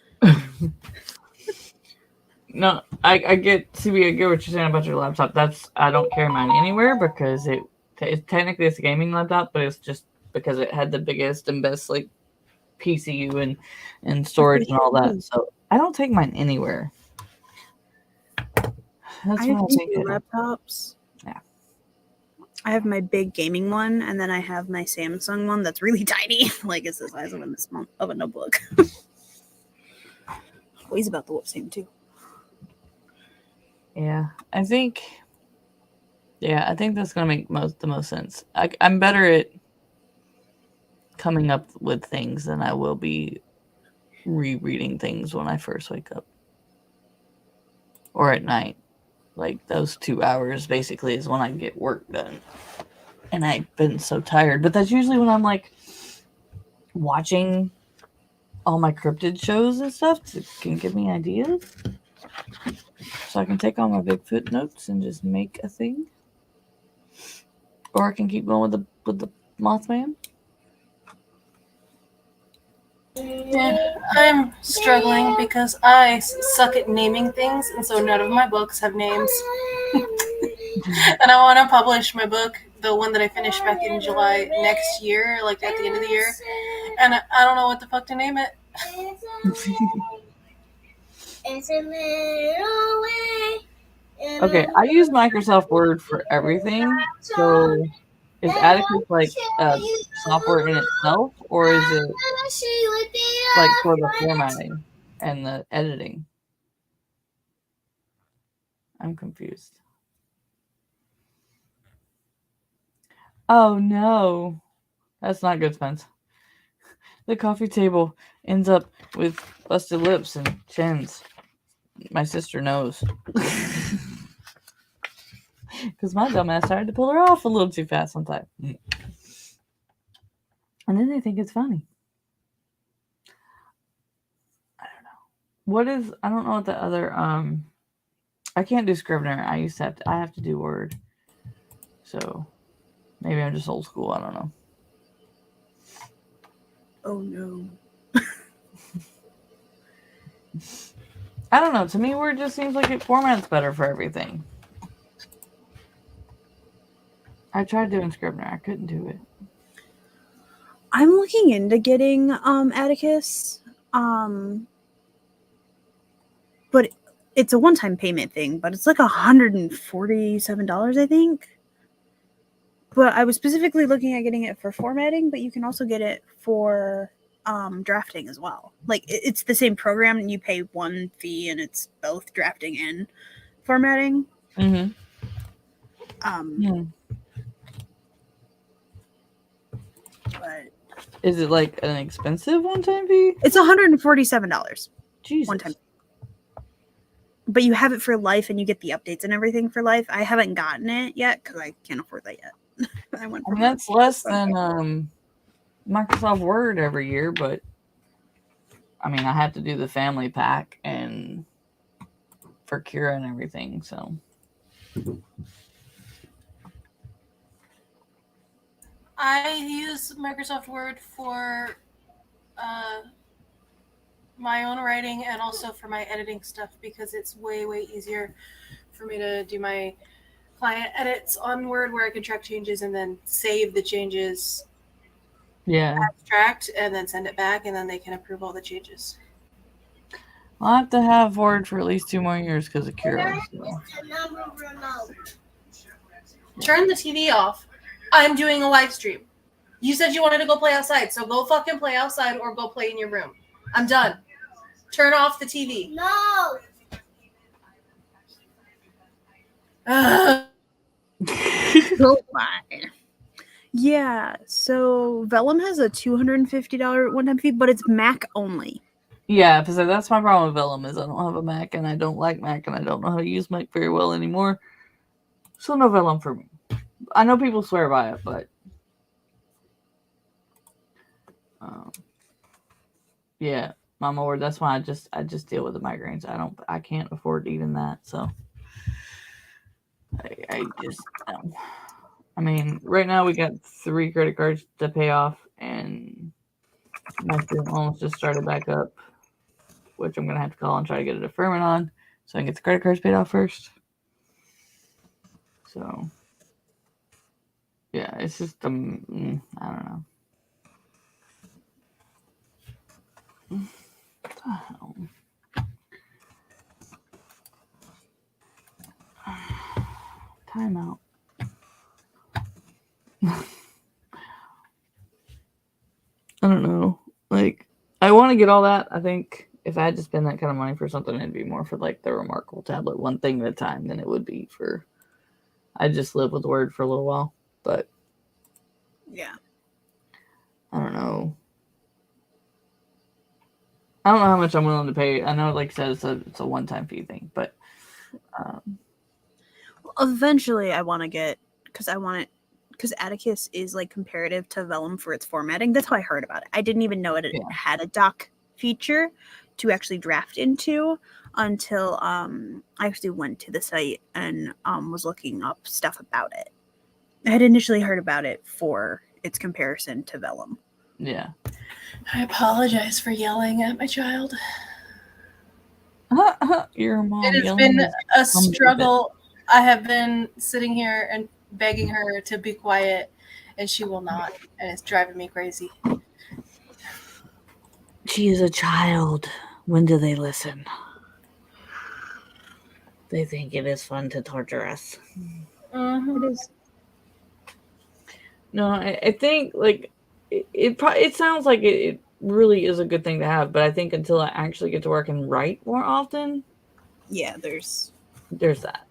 No, I get CB, I get what you're saying about your laptop. I don't carry mine anywhere because technically it's a gaming laptop, but it's just because it had the biggest and best like PCU and storage and all that. So I don't take mine anywhere. That's I have two laptops. Yeah. I have my big gaming one, and then I have my Samsung one that's really tiny, like it's the size of a notebook. Weighs about the same too. Yeah, I think that's gonna make the most sense. I'm better at coming up with things than I will be rereading things when I first wake up or at night. Like those 2 hours basically is when I get work done, and I've been so tired. But that's usually when I'm like watching all my cryptid shows and stuff can give me ideas. So I can take all my Bigfoot notes and just make a thing. Or I can keep going with the Mothman. Yeah, I'm struggling because I suck at naming things, and so none of my books have names. And I want to publish my book, the one that I finished back in July next year, like at the end of the year. And I don't know what the fuck to name it. Okay, I use Microsoft Word for everything. So is Atticus like software in itself, or is it like for the formatting and the editing? I'm confused. Oh no, that's not good, Spence. The coffee table ends up with busted lips and chins. My sister knows. Because my dumbass tried to pull her off a little too fast one time. And then they think it's funny. I don't know. I don't know what the other, I can't do Scrivener. I have to do Word. So maybe I'm just old school. I don't know. Oh no. I don't know. To me, Word just seems like it formats better for everything. I tried doing Scrivener. I couldn't do it. I'm looking into getting Atticus. But it's a one-time payment thing, but it's like $147, I think. But I was specifically looking at getting it for formatting, but you can also get it for drafting as well. Like it's the same program, and you pay one fee, and it's both drafting and formatting. Mm-hmm. But is it like an expensive one-time fee? It's $147. Jesus. One time. But you have it for life, and you get the updates and everything for life. I haven't gotten it yet because I can't afford that yet. That's less than Microsoft Word every year, but I mean, I have to do the family pack and for Kira and everything, so. I use Microsoft Word for my own writing and also for my editing stuff because it's way, way easier for me to do my client edits on Word where I can track changes and then save the changes. Yeah. Abstract and then send it back and then they can approve all the changes. I'll have to have Word for at least 2 more years because of Kira. So. Turn the TV off. I'm doing a live stream. You said you wanted to go play outside, so go fucking play outside or go play in your room. I'm done. Turn off the TV. No. Go fine. Yeah, so Vellum has a $250 one-time fee, but it's Mac only. Yeah, because that's my problem with Vellum is I don't have a Mac and I don't like Mac and I don't know how to use Mac very well anymore. So no Vellum for me. I know people swear by it, but yeah, Mama Word. That's why I just deal with the migraines. I can't afford even that. So I just I mean, right now we got 3 credit cards to pay off, and my student loans just started back up, which I'm gonna have to call and try to get a deferment on, so I can get the credit cards paid off first. So yeah, it's just I don't know. What the hell? Timeout. I don't know. Like, I want to get all that. I think if I had to spend that kind of money for something, it'd be more for like the Remarkable tablet, one thing at a time, than it would be for. I'd just live with Word for a little while, but yeah, I don't know. I don't know how much I'm willing to pay. I know, like I said, it's a one-time fee thing, but eventually I want to get because Atticus is like comparative to Vellum for its formatting. That's how I heard about it. I didn't even know it had a doc feature to actually draft into until I actually went to the site and was looking up stuff about it. I had initially heard about it for its comparison to Vellum. Yeah. I apologize for yelling at my child. Your mom. It has been a struggle. I have been sitting here and begging her to be quiet, and she will not, and it's driving me crazy. She is a child. When do they listen? They think it is fun to torture us. It is. No, I think like it sounds like it really is a good thing to have, but I think until I actually get to work and write more often, yeah, there's that.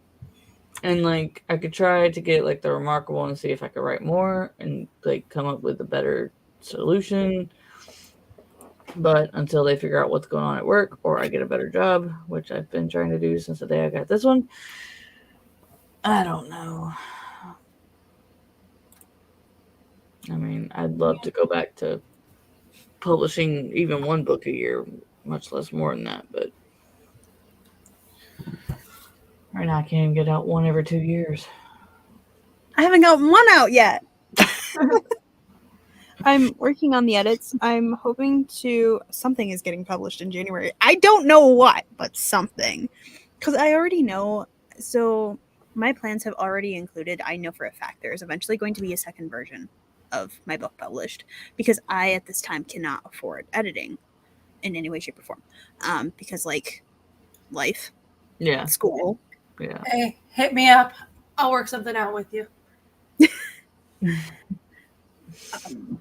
And like I could try to get like the Remarkable and see if I could write more and like come up with a better solution. But until they figure out what's going on at work or I get a better job, which I've been trying to do since the day I got this one, I don't know. I mean, I'd love to go back to publishing even one book a year, much less more than that. But right now, I can't even get out one every 2 years. I haven't got one out yet. I'm working on the edits. I'm hoping to. Something is getting published in January. I don't know what, but something. Because I already know. So my plans have already included. I know for a fact there is eventually going to be a second version of my book published because I at this time cannot afford editing in any way, shape, or form. Because like life, Yeah, school. yeah. Hey, hit me up. I'll work something out with you.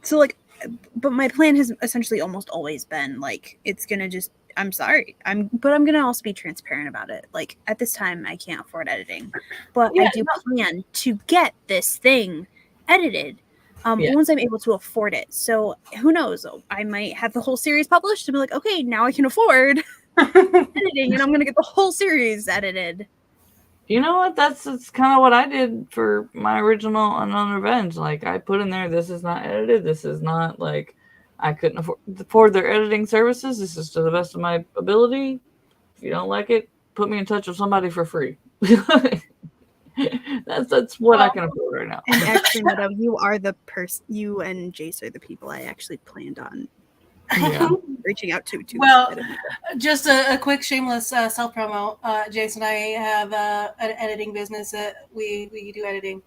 So like, but my plan has essentially almost always been like it's gonna just. I'm sorry. But I'm gonna also be transparent about it. Like at this time, I can't afford editing, but Yeah, I do plan to get this thing edited Yeah. once I'm able to afford it. So who knows? I might have the whole series published and be like, okay, now I can afford editing, and I'm gonna get the whole series edited. You know what? That's kind of what I did for my original Unknown Revenge. Like I put in there, this is not edited. This is not like I couldn't afford their editing services. This is to the best of my ability. If you don't like it, put me in touch with somebody for free. that's what I can afford right now. And actually, Madam, you are the person. You and Jace are the people I actually planned on Yeah. reaching out to. Well, edit my book. Just a quick shameless self promo. Jason and I have an editing business that we do editing.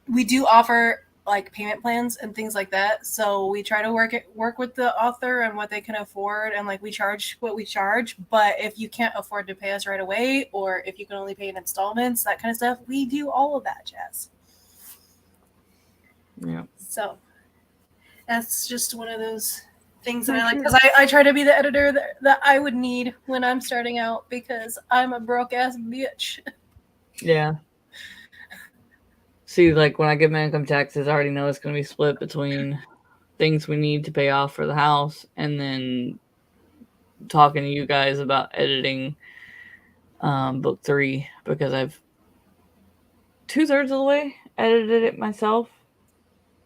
We do offer like payment plans and things like that. So we try to work with the author and what they can afford, and like we charge what we charge. But if you can't afford to pay us right away, or if you can only pay in installments, that kind of stuff, we do all of that jazz. Yeah. So that's just one of those things that I like, because I try to be the editor that I would need when I'm starting out, because I'm a broke ass bitch. Yeah. See, like when I get my income taxes, I already know it's going to be split between things we need to pay off for the house and then talking to you guys about editing book 3, because I've 2/3 of the way edited it myself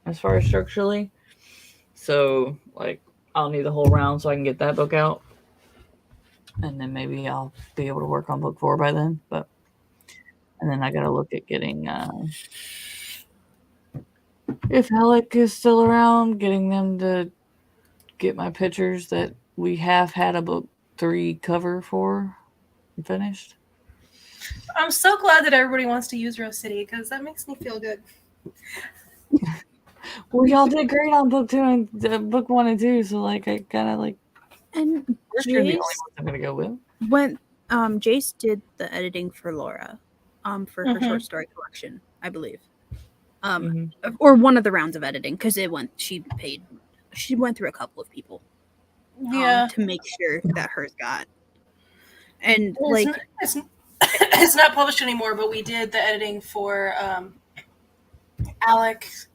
as far as structurally. So, like, I'll need the whole round so I can get that book out. And then maybe I'll be able to work on book 4 by then. And then I got to look at getting, if Alec is still around, getting them to get my pictures that we have had a book 3 cover for finished. I'm so glad that everybody wants to use Rose City, because that makes me feel good. Well, y'all did great on book 2 and book 1 and 2, so like I gotta like. And You're the only Jace, ones I'm gonna go with. when Jace did the editing for Laura, for her short story collection, I believe, or one of the rounds of editing, because she went through a couple of people, Yeah, to make sure that hers got, and it's not published anymore, but we did the editing for Alec's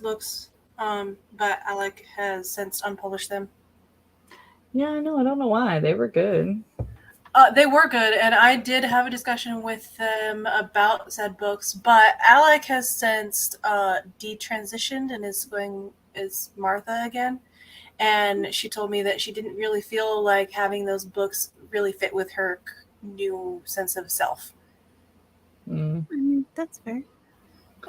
books, but Alec has since unpublished them. Yeah, I know. I don't know why. They were good. They were good, and I did have a discussion with them about said books, but Alec has since detransitioned and is Martha again, and she told me that she didn't really feel like having those books really fit with her new sense of self. That's fair.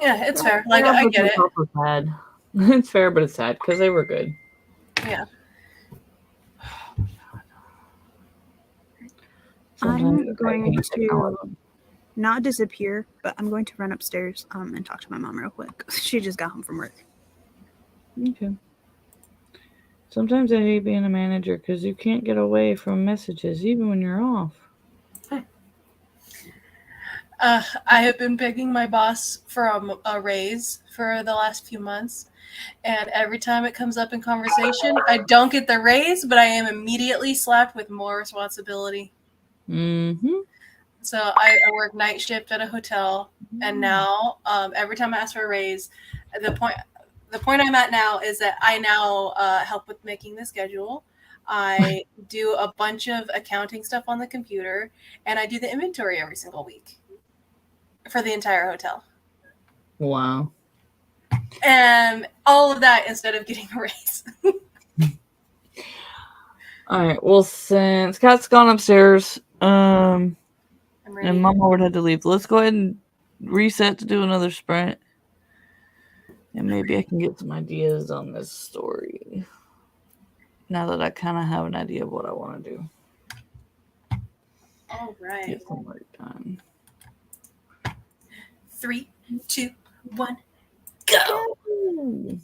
Yeah, it's fair. Like, I get it. Sad. It's fair, but it's sad because they were good. Yeah. I'm going to not disappear, but I'm going to run upstairs and talk to my mom real quick. She just got home from work. Okay. Sometimes I hate being a manager because you can't get away from messages even when you're off. I have been begging my boss for a raise for the last few months, and every time it comes up in conversation, I don't get the raise, but I am immediately slapped with more responsibility. Mm-hmm. So I work night shift at a hotel, and now every time I ask for a raise, the point I'm at now is that I now help with making the schedule. I do a bunch of accounting stuff on the computer, and I do the inventory every single week. for the entire hotel. Wow. And all of that instead of getting a raise. All right. Well, since Kat's gone upstairs, I'm ready. and Mama would have to leave, let's go ahead and reset to do another sprint. And maybe I can get some ideas on this story. Now that I kind of have an idea of what I want to do. All right. Get some work done. 3, 2, 1, go. Ooh.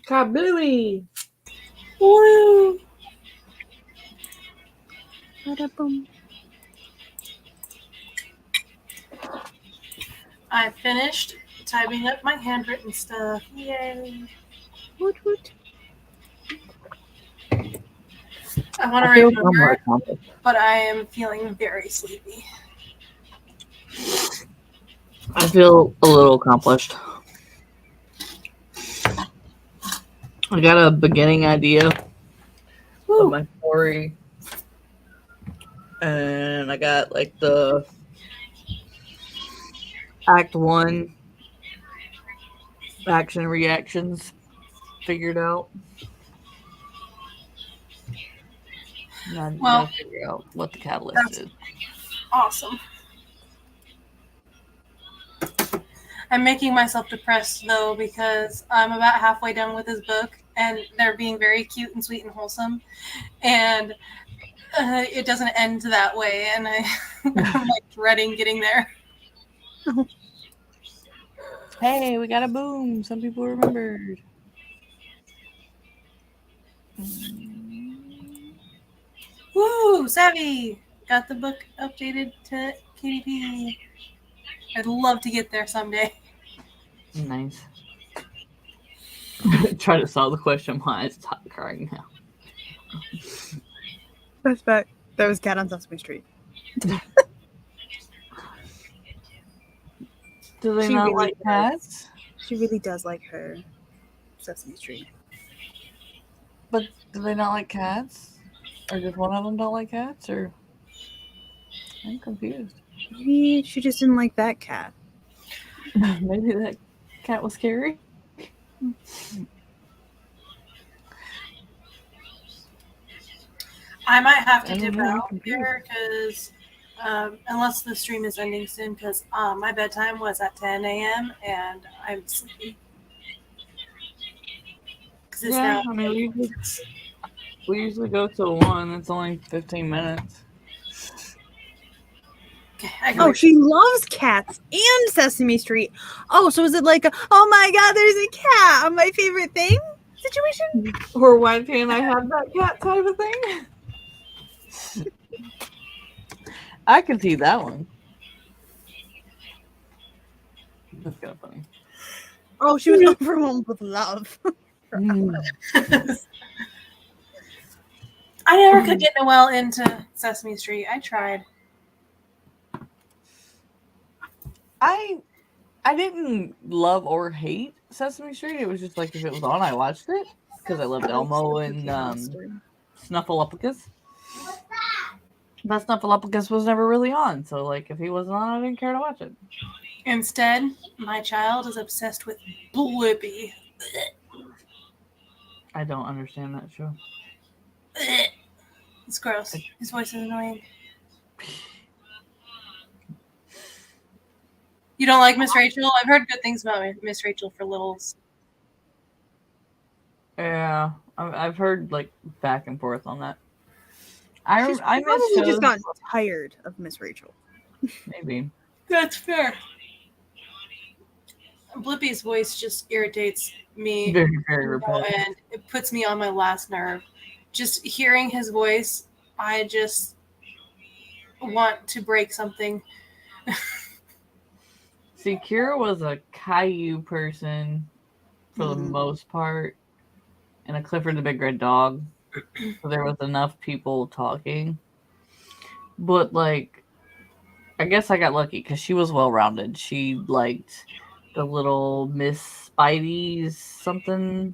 Kablooey. Woo! Ba-da-boom. I finished typing up my handwritten stuff. Yay! Woot woot. I want to I feel remember, somewhat accomplished. but I am feeling very sleepy. I feel a little accomplished. I got a beginning idea of Woo! my story, and I got like the Act 1 action and reactions figured out. Now I just Well, gotta figure out what the catalyst that's- is. Awesome. I'm making myself depressed though because I'm about halfway done with this book and they're being very cute and sweet and wholesome, and it doesn't end that way, and I'm like dreading getting there. Hey, we got a boom. Some people remembered. Woo! Savvy! Got the book updated to KDP. I'd love to get there someday. Nice. Try to solve the question why I stopped crying now. Respect. There was Cat on Sesame Street. Do they She not really like does. cats? She really does like her Sesame Street. But do they not like cats? Or just one of them don't like cats? Or I'm confused. Maybe she just didn't like that cat. Maybe that cat was scary. I might have I to don't dip know, I'm out confused. here because unless the stream is ending soon, because my bedtime was at 10 a.m. and I'm sleepy. 'Cause it's Yeah, now- I mean, we usually go till 1. It's only 15 minutes. Okay, I can Oh, wait. she loves cats and Sesame Street. Oh, so is it like, oh my god, there's a cat on my favorite thing situation? Or why can't I have that cat type of thing? I can see that one. That's kind of funny. Oh, she was overwhelmed with love. I never could get Noelle into Sesame Street. I tried. I didn't love or hate Sesame Street. It was just like if it was on, I watched it because I loved Elmo and Snuffleupagus. But Snuffleupagus was never really on, so like if he wasn't on, I didn't care to watch it. Instead, my child is obsessed with Blippi. I don't understand that show. It's gross. His voice is annoying. You don't like Miss Rachel? I've heard good things about Miss Rachel for littles. Yeah, I've heard like back and forth on that. She's I miss probably shows. just gotten tired of Miss Rachel. Maybe. That's fair. Blippi's voice just irritates me, Very, very repetitive. and it puts me on my last nerve. Just hearing his voice, I just want to break something. See, Kira was a Caillou person for the Mhm. most part, and a Clifford the Big Red Dog. So there was enough people talking. But, like, I guess I got lucky because she was well rounded. She liked the little Miss Spidey's something,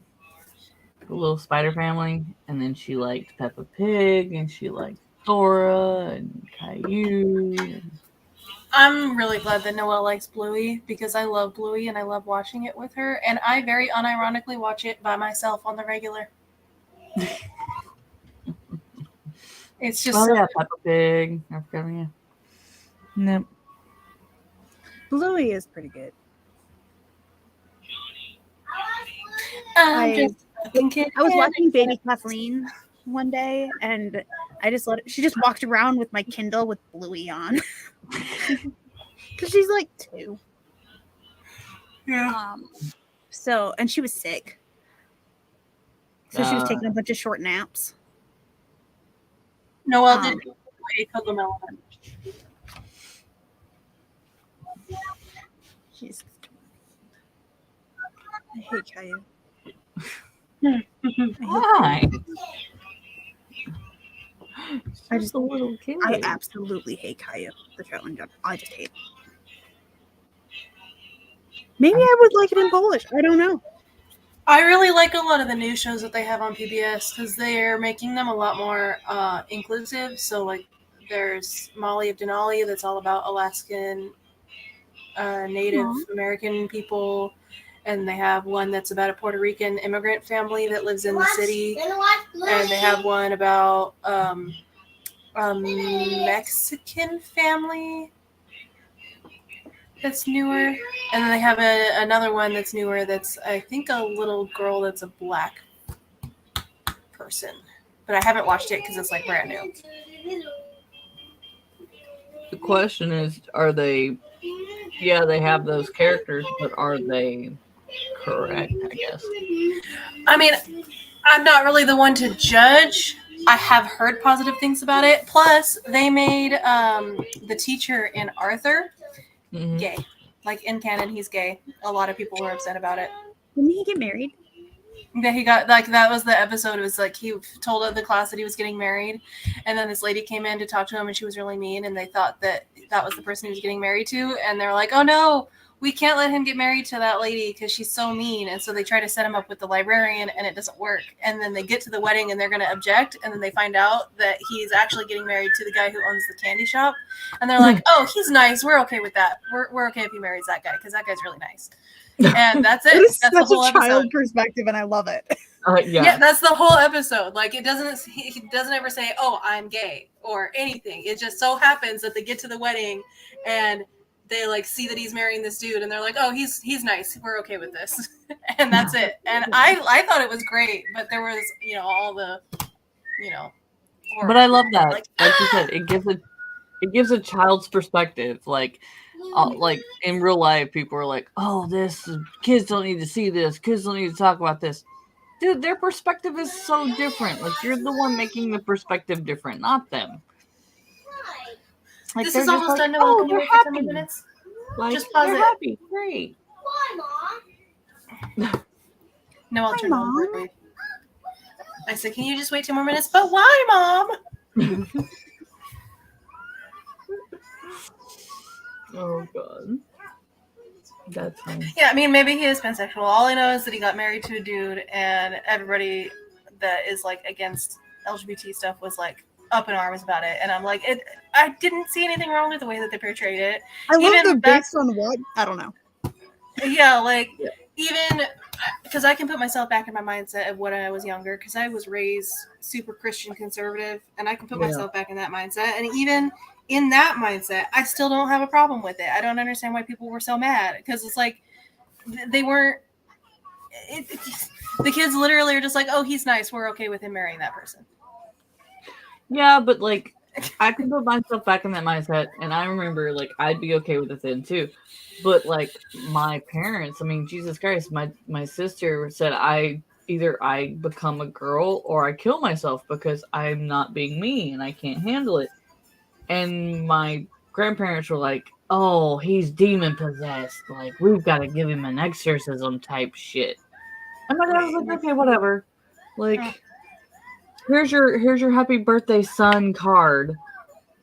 the little spider family, and then she liked Peppa Pig, and she liked Dora and Caillou. And I'm really glad that Noelle likes Bluey because I love Bluey and I love watching it with her, and I very unironically watch it by myself on the regular. It's just oh so yeah, Peppa Pig. I forgot, yeah. Nope. Bluey is pretty good. I'm I- just thinking. I was watching Baby Kathleen one day, and I just let it, she just walked around with my Kindle with Bluey on, because she's like 2. Yeah. So, and she was sick. So she was Uh, taking a bunch of short naps. Noelle did a Cocomelon. Jeez. I hate Caillou. why? I Just just- a little kid. I absolutely hate Caillou, the show in general. I just hate it. Maybe I would like it in Polish. I don't know. I really like a lot of the new shows that they have on PBS because they're making them a lot more inclusive. So, like, there's Molly of Denali that's all about Alaskan Native American people, and they have one that's about a Puerto Rican immigrant family that lives in the city, and they have one about a Mexican family that's newer, and then they have another one that's newer that's, I think, a little girl that's a black person, but I haven't watched it because it's like brand new. The question is, are they? Yeah, they have those characters, but are they correct? I guess. I mean, I'm not really the one to judge. I have heard positive things about it. Plus, they made the teacher in Arthur Mhm. gay. Like, in canon, he's gay. A lot of people were upset about it. Didn't he get married? That he got, like, that was the episode. It was like he told the class that he was getting married, and then this lady came in to talk to him, and she was really mean, and they thought that that was the person he was getting married to, and they're like, oh no, we can't let him get married to that lady because she's so mean. And so they try to set him up with the librarian, and it doesn't work. And then they get to the wedding, and they're going to object, and then they find out that he's actually getting married to the guy who owns the candy shop, and they're like, oh, he's nice, we're okay with that. We're okay if he marries that guy because that guy's really nice. And that's it. It is That's the such whole a child episode. perspective, and I love it. Yeah, that's the whole episode. Like, he doesn't ever say, oh, I'm gay or anything. It just so happens that they get to the wedding and they like see that he's marrying this dude, and they're like, oh, he's nice, we're okay with this. And that's it. And I thought it was great, but there was, all the, But I love that. Like, Like you said, it gives a child's perspective. Like in real life, people are like, "Oh, kids don't need to see this. Kids don't need to talk about this." Dude, their perspective is so different. Like, you're the one making the perspective different, not them. Like, this they're is just almost like, done. Noelle. "Oh, Can you they're wait for 10 happy." more minutes? Like, Just pause they're it. happy. Great. No, I'll Hi, turn on. Mom. I said, can you just wait 2 more minutes? But why, Mom? Oh God. That's fine. Yeah, I mean, maybe he is pansexual. All I know is that he got married to a dude, and everybody that is like against LGBT stuff was like up in arms about it. And I'm like, I didn't see anything wrong with the way that they portrayed it. I love Even the back- based on what? I don't know. Yeah, like even because I can put myself back in my mindset of when I was younger, because I was raised super Christian conservative, and I can put myself back in that mindset. And even in that mindset, I still don't have a problem with it. I don't understand why people were so mad, because it's like they weren't. The kids literally are just like, oh, he's nice, we're okay with him marrying that person. Yeah, but like, I can put myself back in that mindset, and I remember like I'd be okay with it then too. But like my parents, I mean, Jesus Christ, my sister said either I become a girl or I kill myself because I'm not being me and I can't handle it. And my grandparents were like, "Oh, he's demon possessed. Like, we've got to give him an exorcism type shit." And my dad was like, "Okay, whatever. Like, here's your happy birthday son card."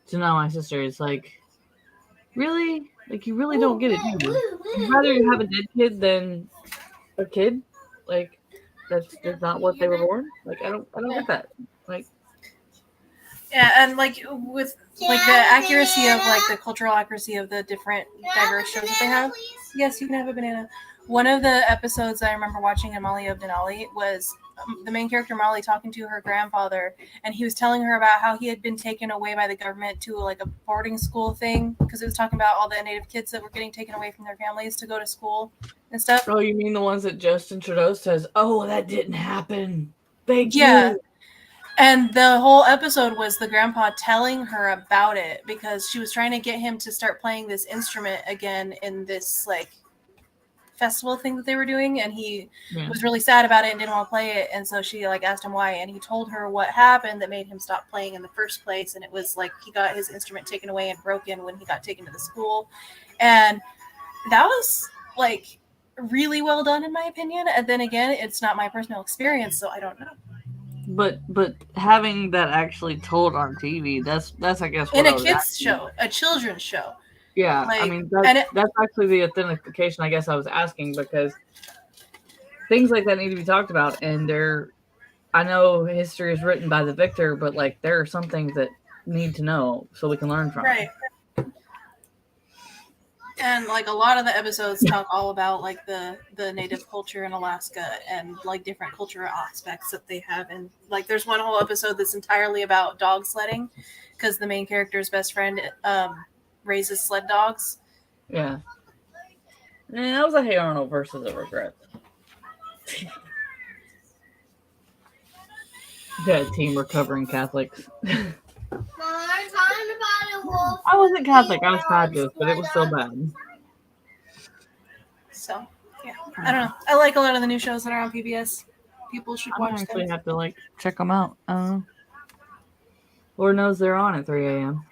So now my sister is like, "Really? Like, you really don't get it, do you? You'd rather you have a dead kid than a kid? Like, that's not what they were born? Like, I don't get that. Like." Yeah, and like with like the accuracy of like the cultural accuracy of the different diverse shows that they have. Yes, you can have a banana. One of the episodes I remember watching in Molly of Denali was the main character Molly talking to her grandfather, and he was telling her about how he had been taken away by the government to like a boarding school thing, because it was talking about all the Native kids that were getting taken away from their families to go to school and stuff. Oh, you mean the ones that Justin Trudeau says, "Oh, that didn't happen. Thank Yeah. you." And the whole episode was the grandpa telling her about it because she was trying to get him to start playing this instrument again in this like festival thing that they were doing, and he Yeah. was really sad about it and didn't want to play it. And so she like asked him why, and he told her what happened that made him stop playing in the first place. And it was like he got his instrument taken away and broken when he got taken to the school, and that was like really well done in my opinion. And then again, it's not my personal experience, so I don't know. But having that actually told on TV, that's I guess what In I a was kids asking. show, a children's show. Yeah, I like, mean and that's actually the authentication I guess I was asking, because things like that need to be talked about, and I know history is written by the victor, but like there are some things that need to know so we can learn from right. And like a lot of the episodes talk all about like the native culture in Alaska and like different cultural aspects that they have. And like there's one whole episode that's entirely about dog sledding, because the main character's best friend raises sled dogs. it. Yeah. And that was a Hey Arnold versus a regret. Got a team recovering Catholics. Mom, I'm talking about a wolf. I wasn't Catholic, I was Baptist, but it was so bad. So yeah, I don't know. I like a lot of the new shows that are on PBS. People should I watch actually them. have to like check them out. Lord knows they're on at 3 a.m.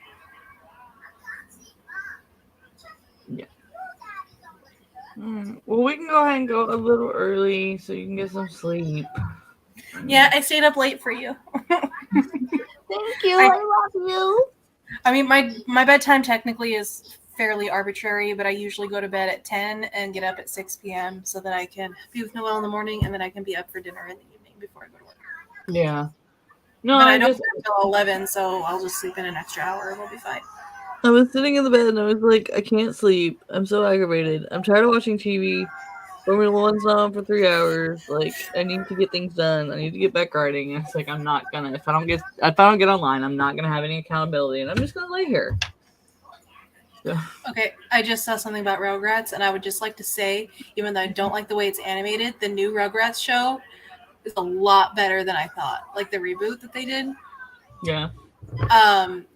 Yeah. Well, we can go ahead and go a little early so you can get some sleep. Yeah, I stayed up late for you. Thank you. I love you. I mean, my bedtime technically is fairly arbitrary, but I usually go to bed at 10 and get up at 6 p.m. so that I can be with Noelle in the morning, and then I can be up for dinner in the evening before I go to work. Yeah. No, But I I don't just work until 11, so I'll just sleep in an extra hour and we'll be fine. I was sitting in the bed and I was like, I can't sleep. I'm so aggravated. I'm tired of watching TV. Formula One's on for 3 hours. Like, I need to get things done. I need to get back riding. And it's like I'm not gonna if I don't get online, I'm not gonna have any accountability, and I'm just gonna lay here. So, Okay, I just saw something about Rugrats, and I would just like to say, even though I don't like the way it's animated, the new Rugrats show is a lot better than I thought. Like the reboot that they did. yeah.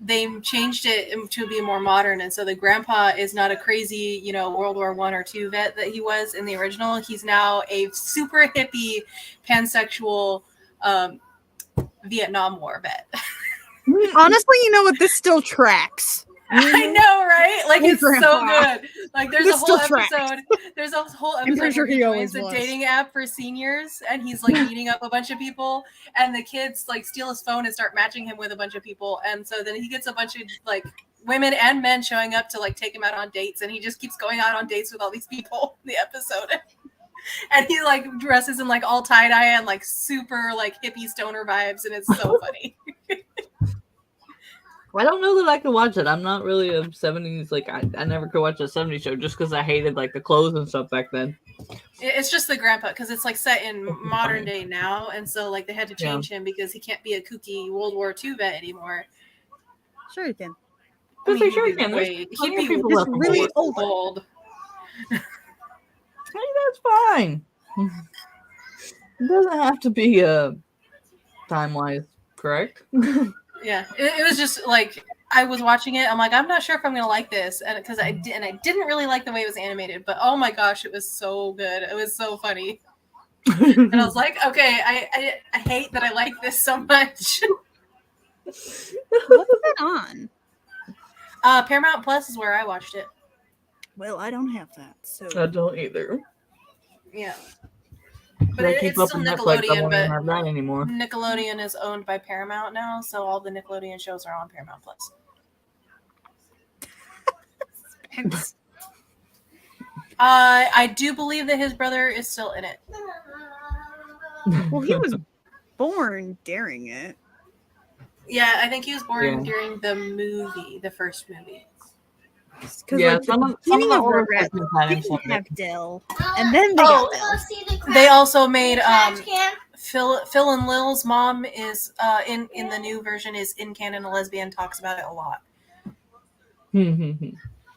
They changed it to be more modern, and so the grandpa is not a crazy, World War I or II vet that he was in the original. He's now a super hippie, pansexual Vietnam War vet. Honestly, you know what? This still tracks. I know, right? Like it's so Grandpa. good. Like there's This a whole still tracks. episode. There's a whole pretty episode sure where he he always joins a was. dating app for seniors, and he's like meeting up a bunch of people, and the kids like steal his phone and start matching him with a bunch of people, and so then he gets a bunch of like women and men showing up to like take him out on dates, and he just keeps going out on dates with all these people in the episode. And he like dresses in like all tie-dye and like super like hippie stoner vibes, and it's so funny. I don't know that I could watch it. I'm not really a 70s, like, I never could watch a 70s show just because I hated, like, the clothes and stuff back then. It's just the grandpa, because it's like set in modern day now, and so like they had to change him because he can't be a kooky World War II vet anymore. Sure you can. Because they sure he'd be can. There's way- plenty he'd of be people just left on really board. old. Hey, that's fine. It doesn't have to be time-wise correct. Yeah, it was just like I was watching it. I'm like, I'm not sure if I'm gonna like this, and because I didn't really like the way it was animated, but oh my gosh, it was so good. It was so funny, and I was like, okay, I hate that I like this so much. What's that on? Paramount Plus is where I watched it. Well, I don't have that, so I don't either. Yeah, But but I keep it's up still with Netflix. I Nickelodeon, won't even but have that anymore. Nickelodeon is owned by Paramount now, so all the Nickelodeon shows are on Paramount Plus. I do believe that his brother is still in it. well, he was born during it. Yeah, I think he was born Yeah. during the first movie. Because Yeah, like some the of the beginning of older Rugrats cartoons had him didn't something. have Dill, and then they Oh, got Dill. They also made Trash can. Phil and Lil's mom is in the new version is in canon a lesbian, talks about it a lot.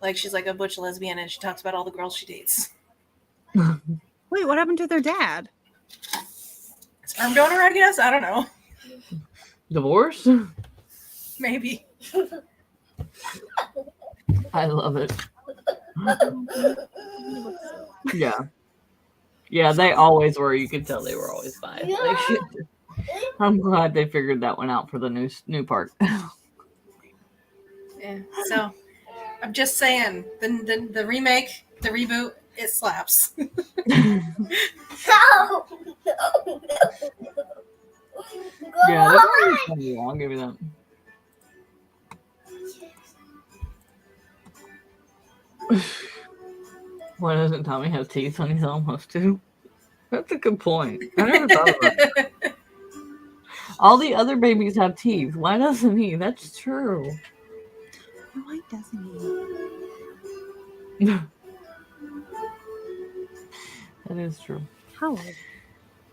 Like she's like a butch lesbian, and she talks about all the girls she dates. Wait, what happened to their dad? Sperm donor, I guess. I don't know. Divorce? Maybe. I love it. Yeah. Yeah, they always were. You could tell they were always fine. Like, I'm glad they figured that one out for the new park. Yeah. So I'm just saying, the remake, the reboot, it slaps. No. No. Yeah, that was funny. I'll give you that. Why doesn't Tommy have teeth when he's almost 2? That's a good point. I never thought about that. All the other babies have teeth. Why doesn't he? That's true. Why doesn't That is true. How?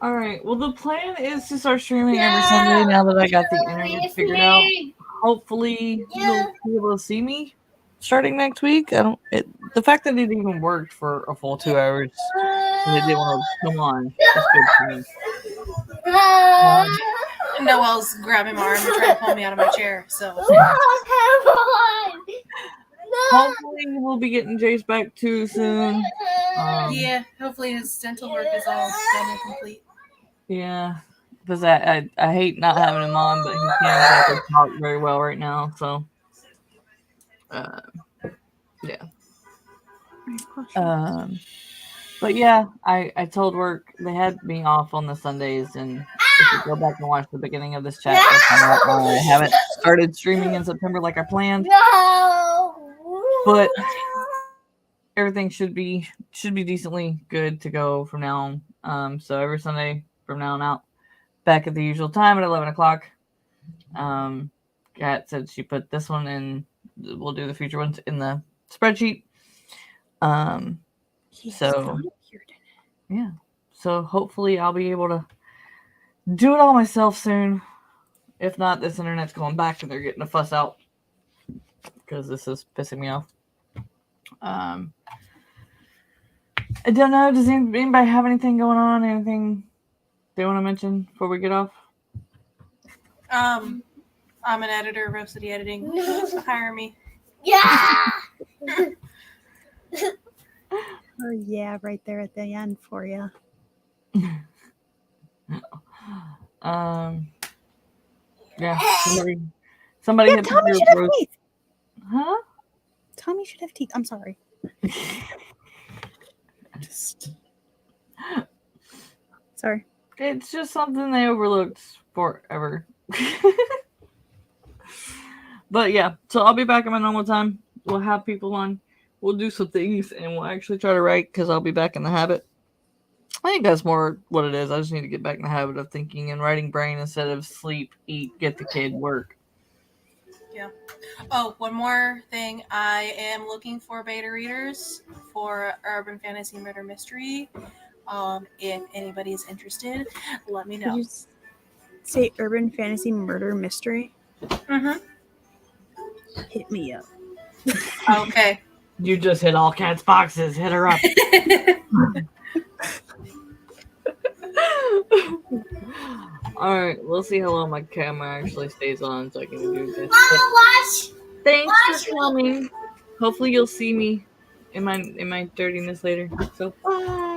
All right. Well, the plan is to start streaming every Sunday now that I got the internet figured out. Hopefully, you'll be able to see me starting next week. The fact that it even worked for a full 2 hours and it didn't want to come on is good for me. Noelle's grabbing my arm and trying to pull me out of my chair. So Hopefully, we'll be getting Jace back too soon. yeah, hopefully his dental work is all done and complete. Yeah, because I hate not having him on, but he can't exactly talk very well right now. So, yeah. But yeah, I told work they had me off on the Sundays, and if you go back and watch the beginning of this chat, I haven't started streaming in September like I planned. But everything should be decently good to go from now on. So every Sunday from now on out, back at the usual time at 11 o'clock. Kat said she put this one in. We'll do the future ones in the spreadsheet. So yeah. So hopefully I'll be able to do it all myself soon. If not, this internet's going back and they're getting a fuss out because this is pissing me off. I don't know. Does anybody have anything going on? Anything they want to mention before we get off? I'm an editor of Rose City Editing. Hire me. Yeah. Oh yeah, right there at the end for you. Yeah. Somebody Yeah, hit Tommy the should have Rose. teeth. Huh? Tommy should have teeth. I'm sorry. Sorry. It's just something they overlooked forever. But yeah, so I'll be back at my normal time. We'll have people on. We'll do some things, and we'll actually try to write because I'll be back in the habit. I think that's more what it is. I just need to get back in the habit of thinking and writing brain instead of sleep, eat, get the kid, work. Yeah. Oh, one more thing. I am looking for beta readers for Urban Fantasy Murder Mystery. If anybody is interested, let me know. Did you say Urban Fantasy Murder Mystery? Mm-hmm. Hit me up. Okay. You just hit all Kat's boxes. Hit her up. All right, we'll see how long my camera actually stays on so I can do this. But Watch. thanks for coming. Hopefully you'll see me in my dirtiness later. So bye.